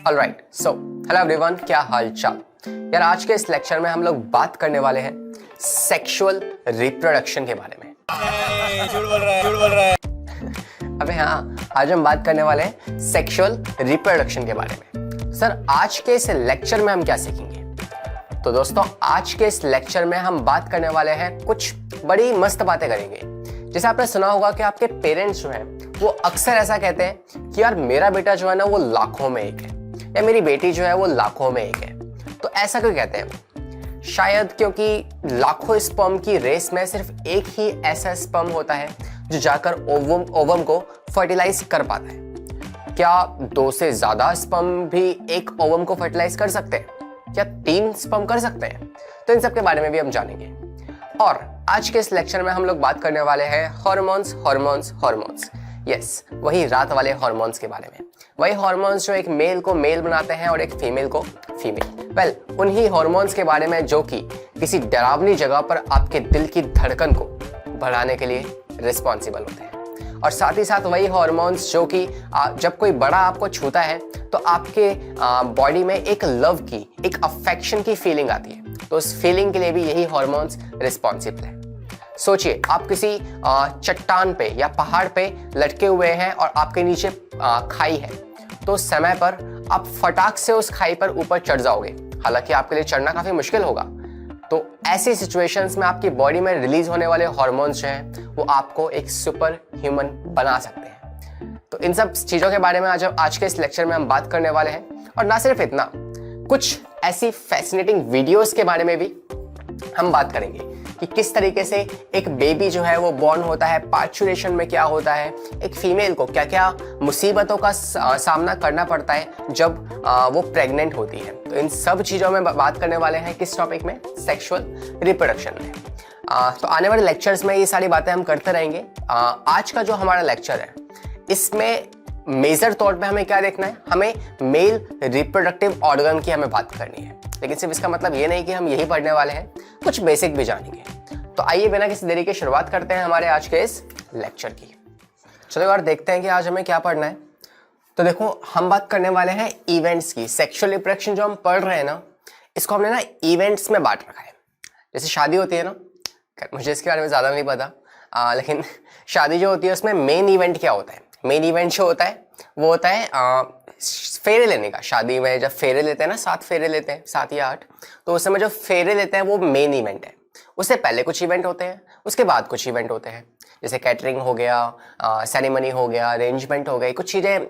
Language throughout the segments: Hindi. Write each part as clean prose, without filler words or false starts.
ऑलराइट, सो हेलो एवरीवन, क्या हाल चाल यार। आज के इस लेक्चर में हम लोग बात करने वाले हैं सेक्सुअल रिप्रोडक्शन के बारे में। झूठ बोल रहा है। अबे हाँ, आज हम बात करने वाले हैं सेक्सुअल रिप्रोडक्शन के बारे में। सर, आज के इस लेक्चर में हम क्या सीखेंगे? तो दोस्तों, आज के इस लेक्चर में हम बात करने वाले हैं, कुछ बड़ी मस्त बातें करेंगे। जैसे आपने सुना होगा कि आपके पेरेंट्स जो हैं वो अक्सर ऐसा कहते हैं कि यार मेरा बेटा जो है ना वो लाखों में एक है, या मेरी बेटी जो है वो लाखों में एक है। तो ऐसा क्यों कहते हैं? शायद क्योंकि लाखों स्पर्म की रेस में सिर्फ एक ही ऐसा स्पर्म होता है जो जाकर ओवम को फर्टिलाइज कर पाता है। क्या 2 से ज्यादा स्पर्म भी एक ओवम को फर्टिलाइज कर सकते हैं? क्या 3 स्पर्म कर सकते हैं? तो इन सब के बारे में भी हम जानेंगे। और आज के इस लेक्चर में हम लोग बात करने वाले हैं हॉर्मोन्स हॉर्मोन्स हॉर्मोन्स। यस, वही रात वाले हॉर्मोन्स के बारे में। वही हॉर्मोन्स जो एक मेल को मेल बनाते हैं और एक फीमेल को फीमेल। वेल, उन्हीं हॉर्मोन्स के बारे में जो कि किसी डरावनी जगह पर आपके दिल की धड़कन को बढ़ाने के लिए रिस्पॉन्सिबल होते हैं। और साथ ही साथ वही हॉर्मोन्स जो कि जब कोई बड़ा आपको छूता है तो आपके बॉडी में एक लव की, एक अफेक्शन की फीलिंग आती है। तो उस फीलिंग के लिए भी यही हॉर्मोन्स रिस्पॉन्सिबल है। सोचिए, आप किसी चट्टान पे या पहाड़ पे लटके हुए हैं और आपके नीचे खाई है, तो उस समय पर आप फटाक से उस खाई पर ऊपर चढ़ जाओगे। हालांकि आपके लिए चढ़ना काफी मुश्किल होगा। तो ऐसी सिचुएशंस में आपकी बॉडी में रिलीज होने वाले हॉर्मोन्स जो हैं वो आपको एक सुपर ह्यूमन बना सकते हैं। तो इन सब चीजों के बारे में आज के इस लेक्चर में हम बात करने वाले हैं। और ना सिर्फ इतना, कुछ ऐसी फैसिनेटिंग वीडियोस के बारे में भी हम बात करेंगे कि किस तरीके से एक बेबी जो है वो बॉर्न होता है, पार्चुरेशन में क्या होता है, एक फीमेल को क्या क्या मुसीबतों का सामना करना पड़ता है जब वो प्रेग्नेंट होती है। तो इन सब चीज़ों में बात करने वाले हैं किस टॉपिक में? सेक्सुअल रिप्रोडक्शन में। तो आने वाले लेक्चर्स में ये सारी बातें हम करते रहेंगे। आज का जो हमारा लेक्चर है इसमें मेजर तौर पे हमें क्या देखना है? हमें मेल रिप्रोडक्टिव ऑर्गन की हमें बात करनी है। लेकिन सिर्फ इसका मतलब ये नहीं कि हम यही पढ़ने वाले हैं, कुछ बेसिक भी जानेंगे। तो आइए बिना किसी देरी के शुरुआत करते हैं हमारे आज के इस लेक्चर की। चलो यार, देखते हैं कि आज हमें क्या पढ़ना है। तो देखो, हम बात करने वाले हैं इवेंट्स की। सेक्सुअल रिप्रोडक्शन जो हम पढ़ रहे हैं ना, इसको हमने ना इवेंट्स में बांट रखा है। जैसे शादी होती है ना, मुझे इसके बारे में ज़्यादा नहीं पता, लेकिन शादी जो होती है उसमें मेन इवेंट क्या होता है? मेन इवेंट जो होता है वो होता है फेरे लेने का। शादी में जब फेरे लेते हैं ना, 7 फेरे लेते हैं, 7 या 8, तो उस समय जो फेरे लेते हैं वो मेन इवेंट है। उससे पहले कुछ इवेंट होते हैं, उसके बाद कुछ इवेंट होते हैं। जैसे कैटरिंग हो गया, सेरेमनी हो गया, अरेंजमेंट हो गई, कुछ चीज़ें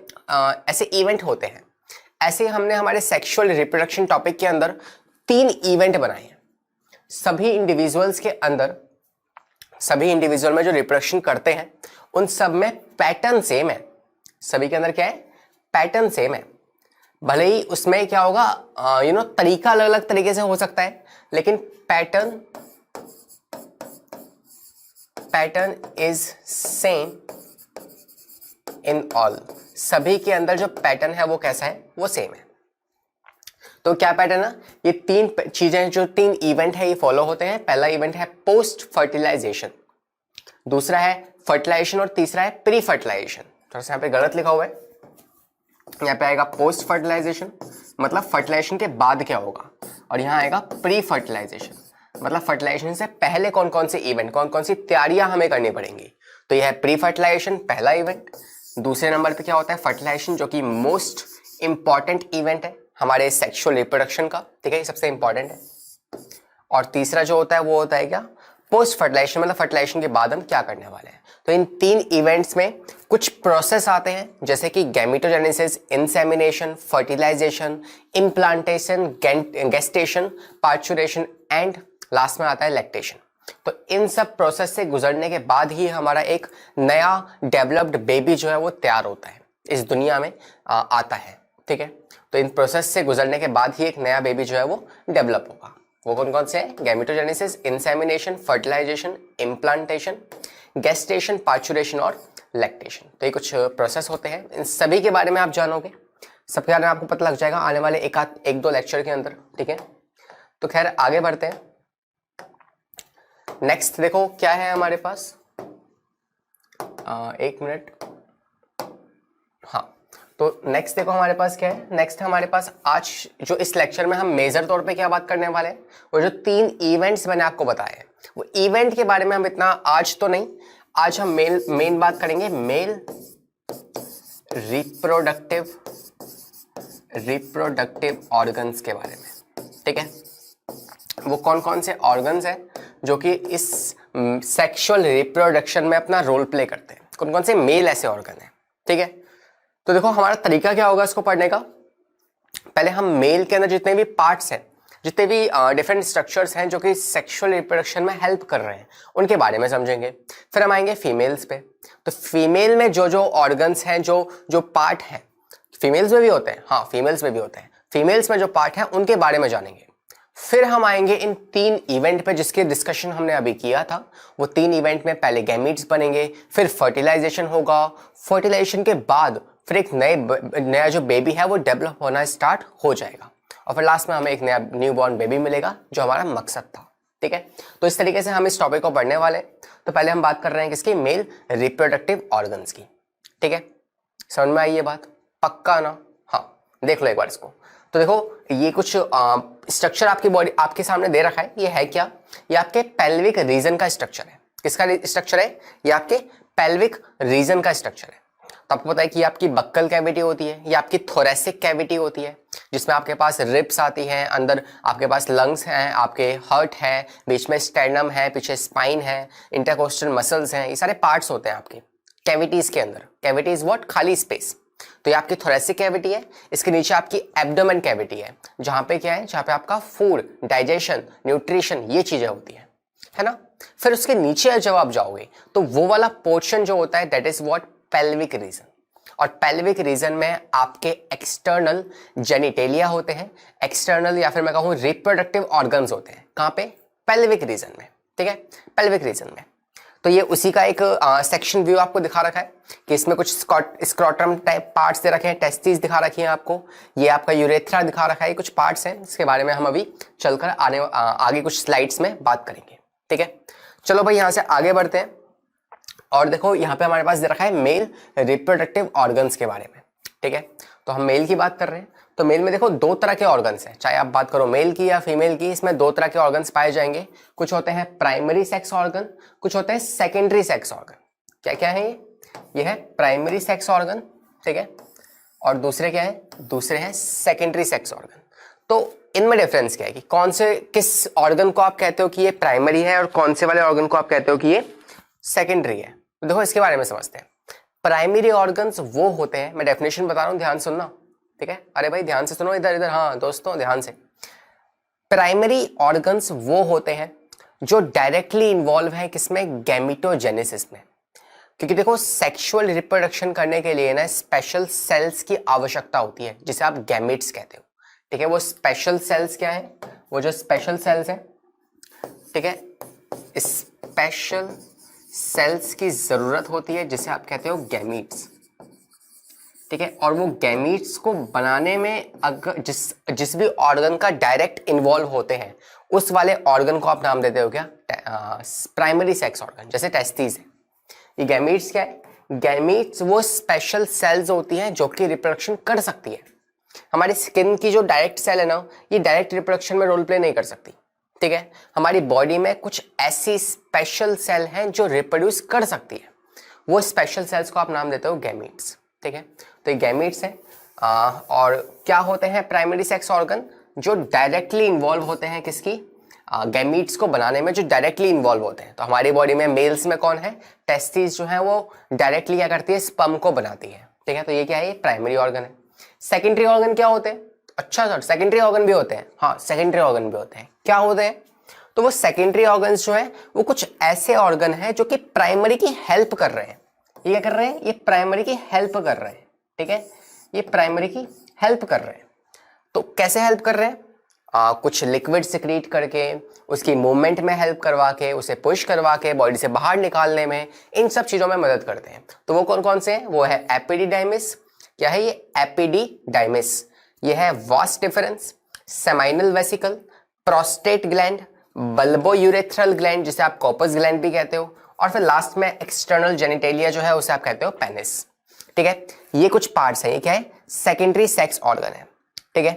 ऐसे इवेंट होते हैं। ऐसे हमने हमारे सेक्सुअल रिप्रोडक्शन टॉपिक के अंदर 3 इवेंट बनाए हैं। सभी इंडिविजुअल में जो रिप्रोडक्शन करते हैं उन सब में पैटर्न सेम है। सभी के अंदर क्या है? पैटर्न सेम है। भले ही उसमें क्या होगा, तरीका अलग अलग तरीके से हो सकता है, लेकिन pattern is same in all. सभी के अंदर जो पैटर्न है वो कैसा है? वो सेम है। तो क्या पैटर्न है? ये 3 चीजें, जो 3 इवेंट है, ये फॉलो होते हैं। पहला इवेंट है पोस्ट फर्टिलाइजेशन, दूसरा है फर्टिलाइजेशन और तीसरा है प्री फर्टिलाइजेशन। थोड़ा सा यहाँ पे गलत लिखा हुआ है, यहाँ पे आएगा पोस्ट फर्टिलाइजेशन, मतलब फर्टिलाइजेशन के बाद क्या होगा, और यहाँ आएगा प्री फर्टिलाइजेशन, मतलब फर्टिलाइजेशन से पहले कौन कौन से इवेंट, कौन कौन सी तैयारियां हमें करनी पड़ेंगी। तो यह है प्री फर्टिलाइजेशन, पहला इवेंट। दूसरे नंबर पे क्या होता है? फर्टिलाइजेशन, जो कि मोस्ट इंपॉर्टेंट इवेंट है हमारे सेक्सुअल रिप्रोडक्शन का, ठीक है, ये सबसे इंपॉर्टेंट है। और तीसरा जो होता है वो होता है क्या? पोस्ट फर्टिलाइजेशन, मतलब फर्टिलाइजेशन के बाद हम क्या करने वाले हैं। तो इन 3 इवेंट्स में कुछ प्रोसेस आते हैं, जैसे कि gametogenesis, insemination, fertilisation, implantation, gestation, parturition and last में आता है लैक्टेशन। तो इन सब प्रोसेस से गुजरने के बाद ही हमारा एक नया डेवलप्ड बेबी जो है वो तैयार होता है, इस दुनिया में आता है, ठीक है। तो इन प्रोसेस से गुजरने के बाद ही एक नया बेबी जो है वो डेवलप होगा। वो कौन कौन से हैं? Gametogenesis, insemination, fertilisation, implantation, gestation, parturition और लैक्टेशन। तो ये कुछ प्रोसेस होते हैं। इन सभी के बारे में आप जानोगे, सबके बारे में आपको पता लग जाएगा आने वाले एक दो लेक्चर के अंदर, ठीक है। तो खैर आगे बढ़ते हैं। नेक्स्ट देखो क्या है हमारे पास, एक मिनट। हाँ, तो नेक्स्ट देखो हमारे पास क्या है। नेक्स्ट हमारे पास आज जो इस लेक्चर में हम मेजर तौर पे क्या बात करने वाले हैं, वो जो 3 इवेंट्स मैंने आपको बताए हैं, वो इवेंट के बारे में हम इतना आज तो नहीं, आज हम मेन बात करेंगे मेल रिप्रोडक्टिव ऑर्गन्स के बारे में। ठीक है, वो कौन कौन से ऑर्गन्स हैं जो कि इस सेक्सुअल रिप्रोडक्शन में अपना रोल प्ले करते हैं, कौन कौन से मेल ऐसे ऑर्गन हैं। ठीक है, तो देखो हमारा तरीका क्या होगा इसको पढ़ने का। पहले हम मेल के अंदर जितने भी पार्ट्स हैं, जितने भी डिफरेंट स्ट्रक्चर्स हैं जो कि सेक्सुअल रिप्रोडक्शन में हेल्प कर रहे हैं, उनके बारे में समझेंगे। फिर हम आएंगे फीमेल्स पे। तो फीमेल में जो जो ऑर्गन्स हैं, जो पार्ट हैं, फीमेल्स में भी होते हैं, हाँ फीमेल्स में भी होते हैं, फीमेल्स में जो पार्ट हैं उनके बारे में जानेंगे। फिर हम आएंगे इन 3 इवेंट पे जिसके डिस्कशन हमने अभी किया था। वो 3 इवेंट में पहले गैमीट्स बनेंगे, फिर फर्टिलाइजेशन होगा, फर्टिलाइजेशन के बाद फिर एक नया जो बेबी है वो डेवलप होना स्टार्ट हो जाएगा, और फिर लास्ट में हमें एक नया न्यू बॉर्न बेबी मिलेगा जो हमारा मकसद था। ठीक है, तो इस तरीके से हम इस टॉपिक को पढ़ने वाले। तो पहले हम बात कर रहे हैं किसकी, मेल रिप्रोडक्टिव ऑर्गन्स की। ठीक है, समझ में आई ये बात, पक्का ना? हाँ, देख लो एक बार इसको। तो देखो ये कुछ स्ट्रक्चर आपकी बॉडी आपके सामने दे रखा है। ये है क्या? ये आपके पेल्विक रीजन का स्ट्रक्चर है। किसका स्ट्रक्चर है? ये आपके पेल्विक रीजन का स्ट्रक्चर है। तो आपको पता है कि ये आपकी बक्कल कैविटी होती है, ये आपकी थोरेसिक कैविटी होती है, जिसमें आपके पास रिब्स आती हैं, अंदर आपके पास लंग्स हैं, आपके हार्ट है, बीच में स्टेर्नम है, पीछे स्पाइन है, इंटरकोस्टल मसल्स हैं, ये सारे पार्ट्स होते हैं आपके कैविटीज के अंदर। Cavity is what? खाली स्पेस। तो ये आपकी थोरेसिक कैविटी है। इसके नीचे आपकी एब्डोमेन कैविटी है, जहां पे क्या है, जहां पे आपका फूड, डाइजेशन, न्यूट्रिशन, ये चीजें होती है ना। फिर उसके नीचे जब आप जाओगे तो वो वाला पोर्शन जो होता है that is what? Pelvic region. और पेल्विक रीजन में आपके एक्सटर्नल जेनिटेलिया होते हैं, एक्सटर्नल या फिर मैं कहूं रिप्रोडक्टिव ऑर्गन्स होते हैं। कहां पे? पेल्विक रीजन में। ठीक है, पेल्विक रीजन में। तो ये उसी का एक सेक्शन व्यू आपको दिखा रखा है कि इसमें कुछ स्क्रॉटम टाइप पार्ट्स दे रखे हैं, टेस्टिस दिखा रखी हैं आपको, ये आपका यूरेथ्रा दिखा रखा है, कुछ पार्ट्स हैं इसके बारे में हम अभी चलकर आगे कुछ स्लाइड्स में बात करेंगे। ठीक है, चलो भाई यहां से आगे बढ़ते हैं। और देखो यहाँ पे हमारे पास दे रखा है मेल रिप्रोडक्टिव ऑर्गन्स के बारे में। ठीक है, तो हम मेल की बात कर रहे हैं। तो मेल में देखो 2 तरह के ऑर्गन्स हैं, चाहे आप बात करो मेल की या फीमेल की, इसमें 2 तरह के ऑर्गन्स पाए जाएंगे। कुछ होते हैं प्राइमरी सेक्स ऑर्गन, कुछ होते हैं सेकेंडरी सेक्स ऑर्गन। क्या क्या है ये है प्राइमरी सेक्स ऑर्गन। ठीक है, और दूसरे क्या है? दूसरे हैं सेकेंडरी सेक्स ऑर्गन। तो इनमें डिफरेंस क्या है कि कौन से किस ऑर्गन को आप कहते हो कि ये प्राइमरी है और कौन से वाले ऑर्गन को आप कहते हो कि ये सेकेंडरी है। तो देखो इसके बारे में समझते हैं। प्राइमरी ऑर्गन्स वो होते हैं, मैं डेफिनेशन बता रहा हूं, ध्यान सुनना। ठीक है, अरे भाई ध्यान से सुनो, इधर इधर, हाँ दोस्तों ध्यान से। प्राइमरी ऑर्गन्स वो होते हैं जो डायरेक्टली इन्वॉल्व है किसमें? गैमिटोजेनेसिस में। क्योंकि देखो सेक्सुअल रिप्रोडक्शन करने के लिए ना स्पेशल सेल्स की आवश्यकता होती है, जिसे आप गैमेट्स कहते हो। ठीक है, वो स्पेशल सेल्स क्या है? वो जो स्पेशल सेल्स है, ठीक है, स्पेशल सेल्स की जरूरत होती है जिसे आप कहते हो गैमीट्स। ठीक है, और वो गैमीट्स को बनाने में अगर जिस भी ऑर्गन का डायरेक्ट इन्वॉल्व होते हैं, उस वाले ऑर्गन को आप नाम देते हो क्या? Primary sex organ. जैसे टेस्टिस है, ये गैमीट्स क्या है? गैमीट्स वो स्पेशल सेल्स होती हैं जो कि रिप्रोडक्शन कर सकती है। हमारी स्किन की जो डायरेक्ट सेल है ना, ये डायरेक्ट रिप्रोडक्शन में रोल प्ले नहीं कर सकती। ठीक है, हमारी बॉडी में कुछ ऐसी स्पेशल सेल हैं जो रिप्रोड्यूस कर सकती है, वो स्पेशल सेल्स को आप नाम देते हो गैमीट्स। ठीक है, तो ये गैमीट्स हैं। और क्या होते हैं प्राइमरी सेक्स ऑर्गन? जो डायरेक्टली इन्वॉल्व होते हैं किसकी? गैमीट्स को बनाने में जो डायरेक्टली इन्वॉल्व होते हैं। तो हमारी बॉडी में मेल्स में कौन है? टेस्टिस जो है वो डायरेक्टली क्या करती है? स्पर्म को बनाती है। ठीक है, तो ये क्या है? ये प्राइमरी ऑर्गन है। सेकेंडरी ऑर्गन क्या होते हैं? अच्छा सर, सेकेंडरी ऑर्गन भी होते हैं? हाँ, सेकेंडरी ऑर्गन भी होते हैं। क्या होते हैं? तो वो सेकेंडरी ऑर्गन्स जो है वो कुछ ऐसे ऑर्गन हैं जो कि प्राइमरी की हेल्प कर रहे हैं। ये क्या कर रहे हैं? ये प्राइमरी की हेल्प कर रहे हैं। ठीक है, ये प्राइमरी की हेल्प कर रहे हैं। तो कैसे हेल्प कर रहे हैं? कुछ लिक्विड सिक्रीट करके, उसकी मूवमेंट में हेल्प करवा के, उसे पुश करवा के बॉडी से बाहर निकालने में, इन सब चीजों में मदद करते हैं। तो वो कौन कौन से हैं? वो है एपिडिडाइमिस। क्या है ये? एपिडिडाइमिस। ये है vas deferens, seminal vesicle, prostate gland, bulbourethral gland जिसे आप कॉर्पस ग्लैंड भी कहते हो, और फिर लास्ट में एक्सटर्नल जेनिटेलिया जो है उसे आप कहते हो पेनिस। ठीक है, ये कुछ पार्ट्स हैं। ये क्या है? सेकेंडरी सेक्स ऑर्गन है। ठीक है,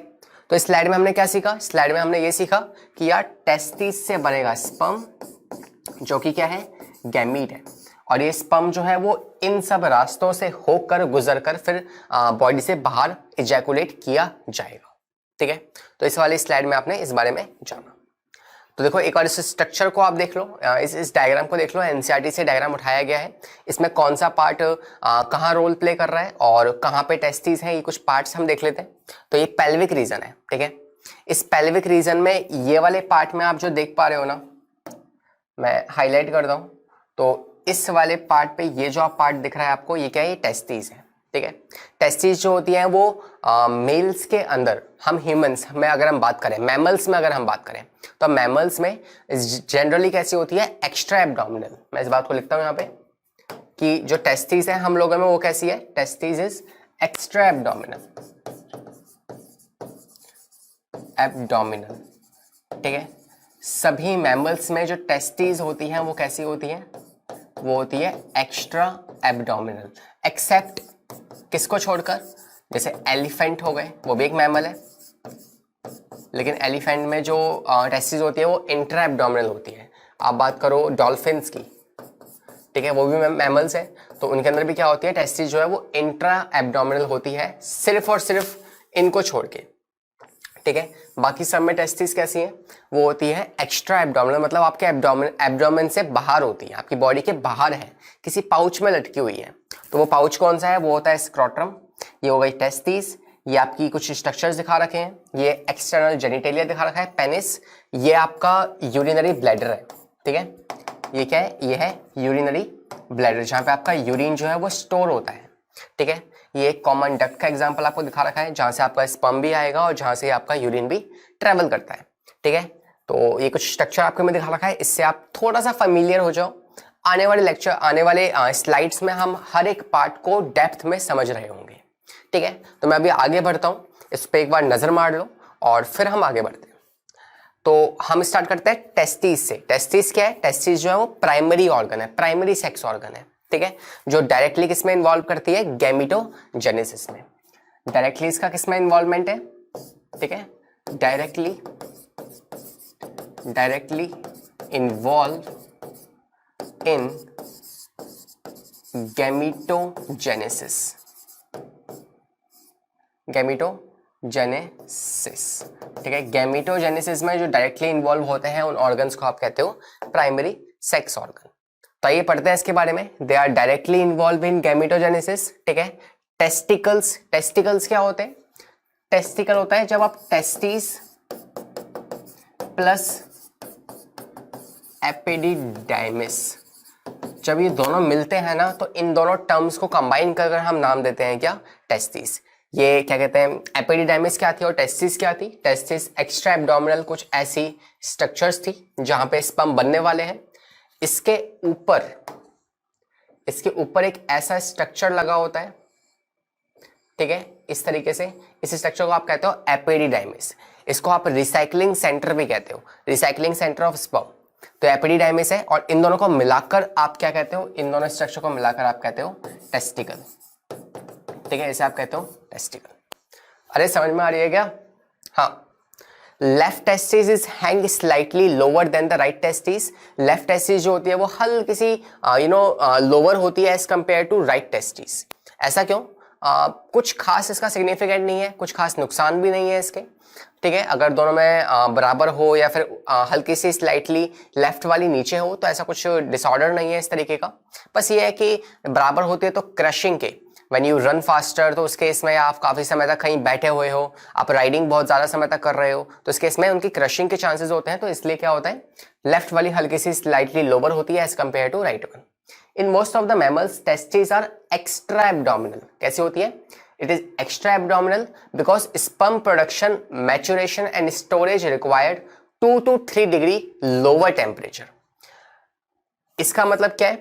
तो इस स्लाइड में हमने क्या सीखा? स्लाइड में हमने ये सीखा कि यार टेस्टिस से बनेगा स्पर्म, जो कि क्या है? गैमीट है। और ये स्पर्म जो है वो इन सब रास्तों से होकर गुजर कर फिर बॉडी से बाहर इजैकुलेट किया जाएगा। ठीक है, तो इस वाली स्लाइड में आपने इस बारे में जाना। तो देखो एक बार इस स्ट्रक्चर को आप देख लो, इस डायग्राम को देख लो। एनसीईआरटी से डायग्राम उठाया गया है। इसमें कौन सा पार्ट कहाँ रोल प्ले कर रहा है और कहाँ पे टेस्टिस है, ये कुछ पार्ट्स हम देख लेते हैं। तो ये पेल्विक रीजन है। ठीक है, इस पेल्विक रीजन में ये वाले पार्ट में आप जो देख पा रहे हो ना, मैं हाईलाइट कर दूं तो इस वाले पार्ट पे ये जो आप पार्ट दिख रहा है आपको, ये क्या है? ये टेस्टिस है। ठीक है, टेस्टिस जो होती हैं वो मेल्स के अंदर, हम ह्यूमंस में अगर हम बात करें, मैमल्स में अगर हम बात करें, तो मैमल्स में जनरली कैसी होती है? Extra abdominal. मैं इस बात को लिखता हूं यहाँ पे कि जो टेस्टिस है हम लोगों में वो कैसी है? Testis is extra abdominal. Abdominal. ठीक है, सभी मैमल्स में जो टेस्टिस होती हैं वो कैसी होती हैं? वो होती है एक्स्ट्रा एब्डोमिनल, एक्सेप्ट किसको छोड़कर? जैसे एलिफेंट हो गए, वो भी एक मैमल है, लेकिन एलिफेंट में जो टेस्टिस होती है वो इंट्रा एब्डोमिनल होती है। आप बात करो डॉल्फिन्स की, ठीक है, वो भी मैमल्स है, तो उनके अंदर भी क्या होती है? टेस्टिस जो है वो इंट्रा एब्डोमिनल होती है, सिर्फ और सिर्फ इनको छोड़ के। ठीक है, बाकी सब में टेस्टिस कैसी है? वो होती है एक्स्ट्रा एब्डोमिनल, मतलब आपके एब्डोमेन से बाहर होती है, आपकी बॉडी के बाहर है, किसी पाउच में लटकी हुई है। तो वो पाउच कौन सा है? वो होता है स्क्रोटम। ये हो गई टेस्टिस। ये आपकी कुछ स्ट्रक्चर्स दिखा रखे हैं। ये एक्सटर्नल जेनिटेलिया दिखा रखा है, पेनिस। ये आपका यूरिनरी ब्लैडर है। ठीक है, ये क्या है? ये है यूरिनरी ब्लैडर, जहाँ पे आपका यूरिन जो है वो स्टोर होता है। ठीक है, ये एक कॉमन डक्ट का एग्जांपल आपको दिखा रखा है, जहां से आपका स्पर्म भी आएगा और जहां से आपका यूरिन भी ट्रेवल करता है। ठीक है, तो ये कुछ स्ट्रक्चर आपको मैं दिखा रखा है, इससे आप थोड़ा सा फेमिलियर हो जाओ। आने वाले स्लाइड्स में हम हर एक पार्ट को डेप्थ में समझ रहे होंगे। ठीक है, तो मैं अभी आगे बढ़ता हूँ, इस पर एक बार नजर मार लो और फिर हम आगे बढ़ते हैं। तो हम स्टार्ट करते हैं टेस्टिस से। टेस्टिस क्या है? टेस्टिस जो है वो प्राइमरी ऑर्गन है, प्राइमरी सेक्स ऑर्गन है। ठीक है, जो डायरेक्टली किसमें इन्वॉल्व करती है? गैमीटोजेनेसिस में। डायरेक्टली इसका किसमें इन्वॉल्वमेंट है? ठीक है, डायरेक्टली इन्वॉल्व इन गैमीटोजेनेसिस। ठीक है, गैमीटोजेनेसिस में जो डायरेक्टली इन्वॉल्व होते हैं उन ऑर्गन्स को आप कहते हो प्राइमरी सेक्स ऑर्गन। तो ये पढ़ते हैं इसके बारे में। They are directly involve in gametogenesis. ठीक है, टेस्टिकल्स क्या होते हैं? टेस्टिकल होता है जब आप टेस्टिस प्लस एपिडिडाइमिस, जब ये दोनों मिलते हैं ना, तो इन दोनों टर्म्स को कंबाइन कर हम नाम देते हैं क्या? टेस्टिस। ये क्या कहते हैं? एपिडिडाइमिस क्या थी और टेस्टिस क्या थी? टेस्टिस एक्स्ट्रा एब्डोमिनल कुछ ऐसी स्ट्रक्चर्स थी जहां पे स्पर्म बनने वाले हैं। इसके ऊपर एक ऐसा स्ट्रक्चर लगा होता है। ठीक है, इस तरीके से इस स्ट्रक्चर को आप कहते हो एपिडिडाइमिस। इसको आप रिसाइकलिंग सेंटर भी कहते हो, रिसाइकलिंग सेंटर ऑफ स्पर्म। तो एपिडिडाइमिस है और इन दोनों को मिलाकर आप क्या कहते हो? इन दोनों स्ट्रक्चर को मिलाकर आप कहते हो टेस्टिकल। ठीक है, इसे आप कहते हो टेस्टिकल। अरे समझ में आ रही है क्या? हाँ, left testis is hang slightly lower than the right testis. Left testis जो होती है वो हल्की सी लोअर होती है as compare to right testis. ऐसा क्यों? कुछ खास इसका सिग्निफिकेंट नहीं है, कुछ खास नुकसान भी नहीं है इसके। ठीक है, अगर दोनों में बराबर हो या फिर हल्की सी स्लाइटली लेफ्ट वाली नीचे हो तो ऐसा कुछ डिसऑर्डर नहीं है इस तरीके का। बस ये है कि बराबर होती है तो क्रशिंग के, व्हेन यू रन फास्टर, तो उस केस में आप काफी समय तक कहीं बैठे हुए हो, आप राइडिंग बहुत ज्यादा समय तक कर रहे हो, तो इस केस में उनकी क्रशिंग के चांसेस होते हैं। तो इसलिए क्या होता है? लेफ्ट वाली हल्की सी स्लाइटली लोअर होती है as compare to right one. In most of the mammals testis are extra abdominal. कैसी होती है? It is extra abdominal because sperm production, maturation and storage required 2 to 3 degree lower temperature। इसका मतलब क्या है?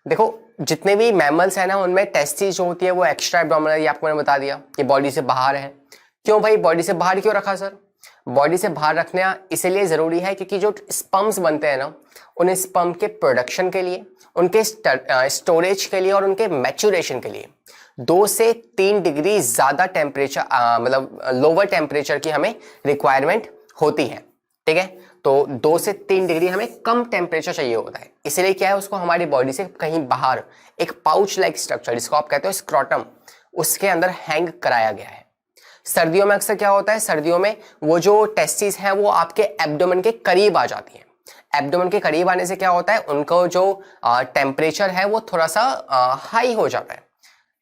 देखो जितने भी मैमल्स है ना, उनमें टेस्टिस जो होती है वो एक्स्ट्रा एब्डोमिनल, ये आपको मैंने बता दिया, ये बॉडी से बाहर है। क्यों भाई बॉडी से बाहर क्यों रखा सर? बॉडी से बाहर रखना इसलिए जरूरी है क्योंकि जो स्पर्म्स बनते हैं ना, उन स्पर्म के प्रोडक्शन के लिए, उनके स्टोरेज के लिए और उनके मैच्योरेशन के लिए 2 से 3 डिग्री ज्यादा टेम्परेचर मतलब लोअर टेम्परेचर की हमें रिक्वायरमेंट होती है। ठीक है, तो 2 से 3 डिग्री हमें कम टेम्परेचर चाहिए होता है। इसलिए क्या है, उसको हमारी बॉडी से कहीं बाहर एक पाउच लाइक स्ट्रक्चर जिसको आप कहते हो स्क्रोटम, उसके अंदर हैंग कराया गया है। सर्दियों में अक्सर क्या होता है, सर्दियों में वो जो टेस्टिस हैं वो आपके एब्डोमेन के करीब आ जाती हैं। एब्डोमेन के करीब आने से क्या होता है, उनको जो टेम्परेचर है वो थोड़ा सा हाई हो जाता है।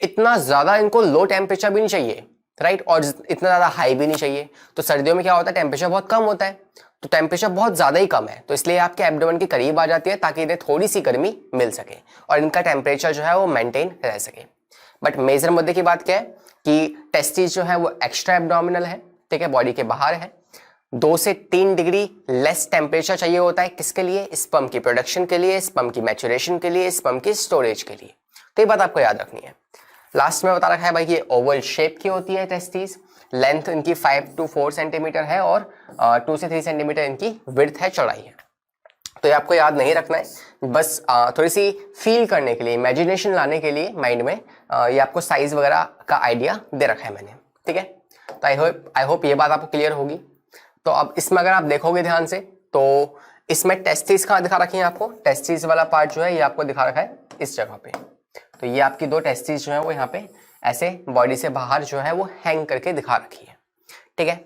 इतना ज्यादा इनको लो टेम्परेचर भी नहीं चाहिए, राइट, और इतना ज्यादा हाई भी नहीं चाहिए। तो सर्दियों में क्या होता है, टेम्परेचर बहुत कम होता है, तो टेम्परेचर बहुत ज्यादा ही कम है, तो इसलिए आपके एब्डोमेन के करीब आ जाती है ताकि इन्हें थोड़ी सी गर्मी मिल सके और इनका टेम्परेचर जो है वो मेंटेन रह सके। बट मेजर मुद्दे की बात क्या है कि टेस्टिस जो है वो एक्स्ट्रा एब्डोमिनल है, ठीक है, बॉडी के बाहर है। 2 से 3 डिग्री लेस टेम्परेचर चाहिए होता है, किसके लिए, स्पर्म की प्रोडक्शन के लिए, स्पर्म की मैच्योरेशन के लिए, स्पर्म की स्टोरेज के लिए। तो ये बात आपको याद रखनी है। लास्ट में बता रखा है भाई ये ओवल शेप की होती है टेस्टिस, लेंथ इनकी 5 to 4 सेंटीमीटर है और 2 से 3 सेंटीमीटर इनकी विड्थ है, चौड़ाई है। तो ये आपको याद नहीं रखना है, बस थोड़ी सी फील करने के लिए, इमेजिनेशन लाने के लिए माइंड में ये आपको साइज वगैरह का आइडिया दे रखा है मैंने। ठीक है, तो आई होप ये बात आपको क्लियर होगी। तो अब इसमें अगर आप देखोगे ध्यान से तो इसमें टेस्टिस कहाँ दिखा रखी है आपको, टेस्टिस वाला पार्ट जो है ये आपको दिखा रखा है इस जगह पे। तो ये आपकी 2 टेस्टिस जो है वो यहाँ पे ऐसे बॉडी से बाहर जो है वो हैंग करके दिखा रखी है। ठीक है,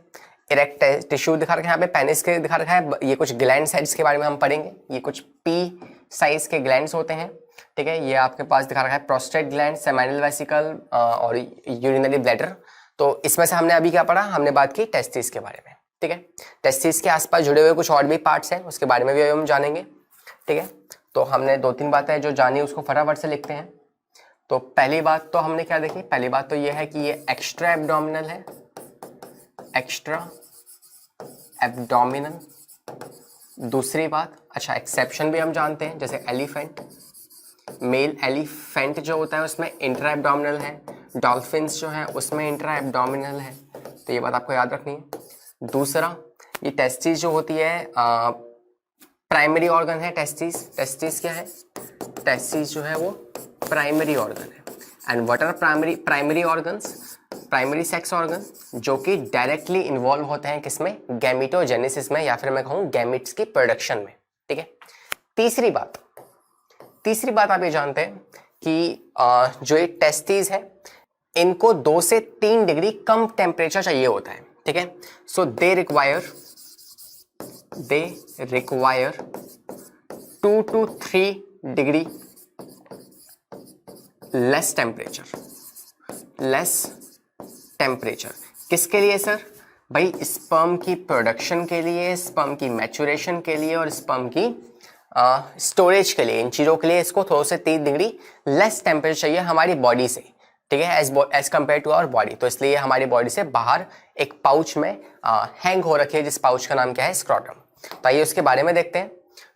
इरेक्ट टिश्यू दिखा रखा है यहाँ पे, पेनिस के दिखा रखा है। ये कुछ ग्लैंड्स है जिसके बारे में हम पढ़ेंगे, ये कुछ पी साइज के ग्लैंड्स होते हैं। ठीक है, ये आपके पास दिखा रखा है प्रोस्टेट ग्लैंड, सेमिनल वेसिकल और यूरिनरी ब्लैडर। तो इसमें से हमने अभी क्या पढ़ा, हमने बात की टेस्टिस के बारे में। ठीक है, टेस्टिस के आसपास जुड़े हुए कुछ और भी पार्ट्स हैं, उसके बारे में भी हम जानेंगे। ठीक है, तो हमने 2-3 बातें जो जानी उसको फटाफट से लिखते हैं। तो पहली बात तो हमने क्या देखी, पहली बात तो ये है कि ये एक्स्ट्रा एब्डोमिनल है, एक्स्ट्रा एब्डोमिनल। दूसरी बात, अच्छा एक्सेप्शन भी हम जानते हैं, जैसे एलिफेंट, मेल एलिफेंट जो होता है उसमें इंट्रा एब्डोमिनल है, डॉल्फिन्स जो है उसमें इंट्रा एब्डोमिनल है। तो ये बात आपको याद रखनी है। दूसरा, ये टेस्टिस जो होती है प्राइमरी ऑर्गन है टेस्टिस। टेस्टिस क्या है, टेस्टिस जो है वो प्राइमरी ऑर्गन है। And what are primary organs, primary sex organ जो कि डायरेक्टली इन्वॉल्व होते हैं किसमें, गैमेटोजेनेसिस में, या फिर मैं कहूँ गैमेट्स की प्रोडक्शन में। ठीक है, तीसरी बात आप ये जानते हैं कि जो ये टेस्टिस है इनको 2 से 3 डिग्री कम टेम्परेचर चाहिए होता है। ठीक है, so they require 2 to 3 degree less temperature. किसके लिए सर, भाई स्पर्म की प्रोडक्शन के लिए, स्पर्म की मैच्योरेशन के लिए और स्पर्म की स्टोरेज के लिए, इन चीज़ों के लिए इसको 2 से 3 डिग्री लेस टेम्परेचर चाहिए हमारी बॉडी से। ठीक है, as compare to our body. तो इसलिए हमारी बॉडी से बाहर एक पाउच में हैंग हो रखी है, जिस पाउच का नाम क्या है, स्क्रोटम। तो आइए उसके बारे में देखते हैं।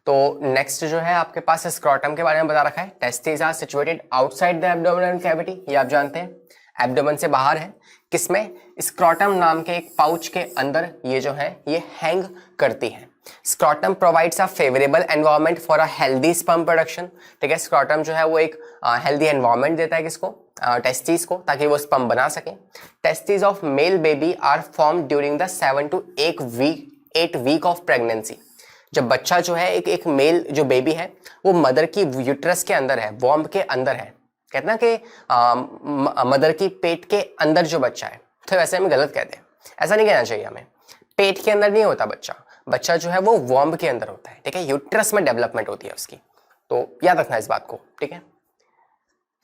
तो नेक्स्ट जो है आपके पास स्क्रोटम के बारे में बता रखा है। Testis are situated outside the abdominal cavity, ये आप जानते हैं, एब्डोमेन से बाहर है। किसमें, स्क्रोटम नाम के एक पाउच के अंदर ये जो है ये हैंग करती है। Scrotum provides a favourable environment for a healthy sperm production. ठीक है, स्क्रोटम जो है वो एक हेल्दी एनवायरनमेंट देता है किसको, टेस्टिस को, ताकि वो स्पर्म बना सके। Testis of male baby are form during the 7 to 8 week of pregnancy. जब बच्चा जो है एक मेल जो बेबी है वो मदर की यूट्रस के अंदर है, वॉम्ब के अंदर है, कहते ना कि मदर की पेट के अंदर जो बच्चा है, तो वैसे हम गलत कहते हैं, ऐसा नहीं कहना चाहिए हमें। पेट के अंदर नहीं होता बच्चा जो है वो वॉम्ब के अंदर होता है। ठीक है, यूट्रस में डेवलपमेंट होती है उसकी, तो याद रखना इस बात को। ठीक है,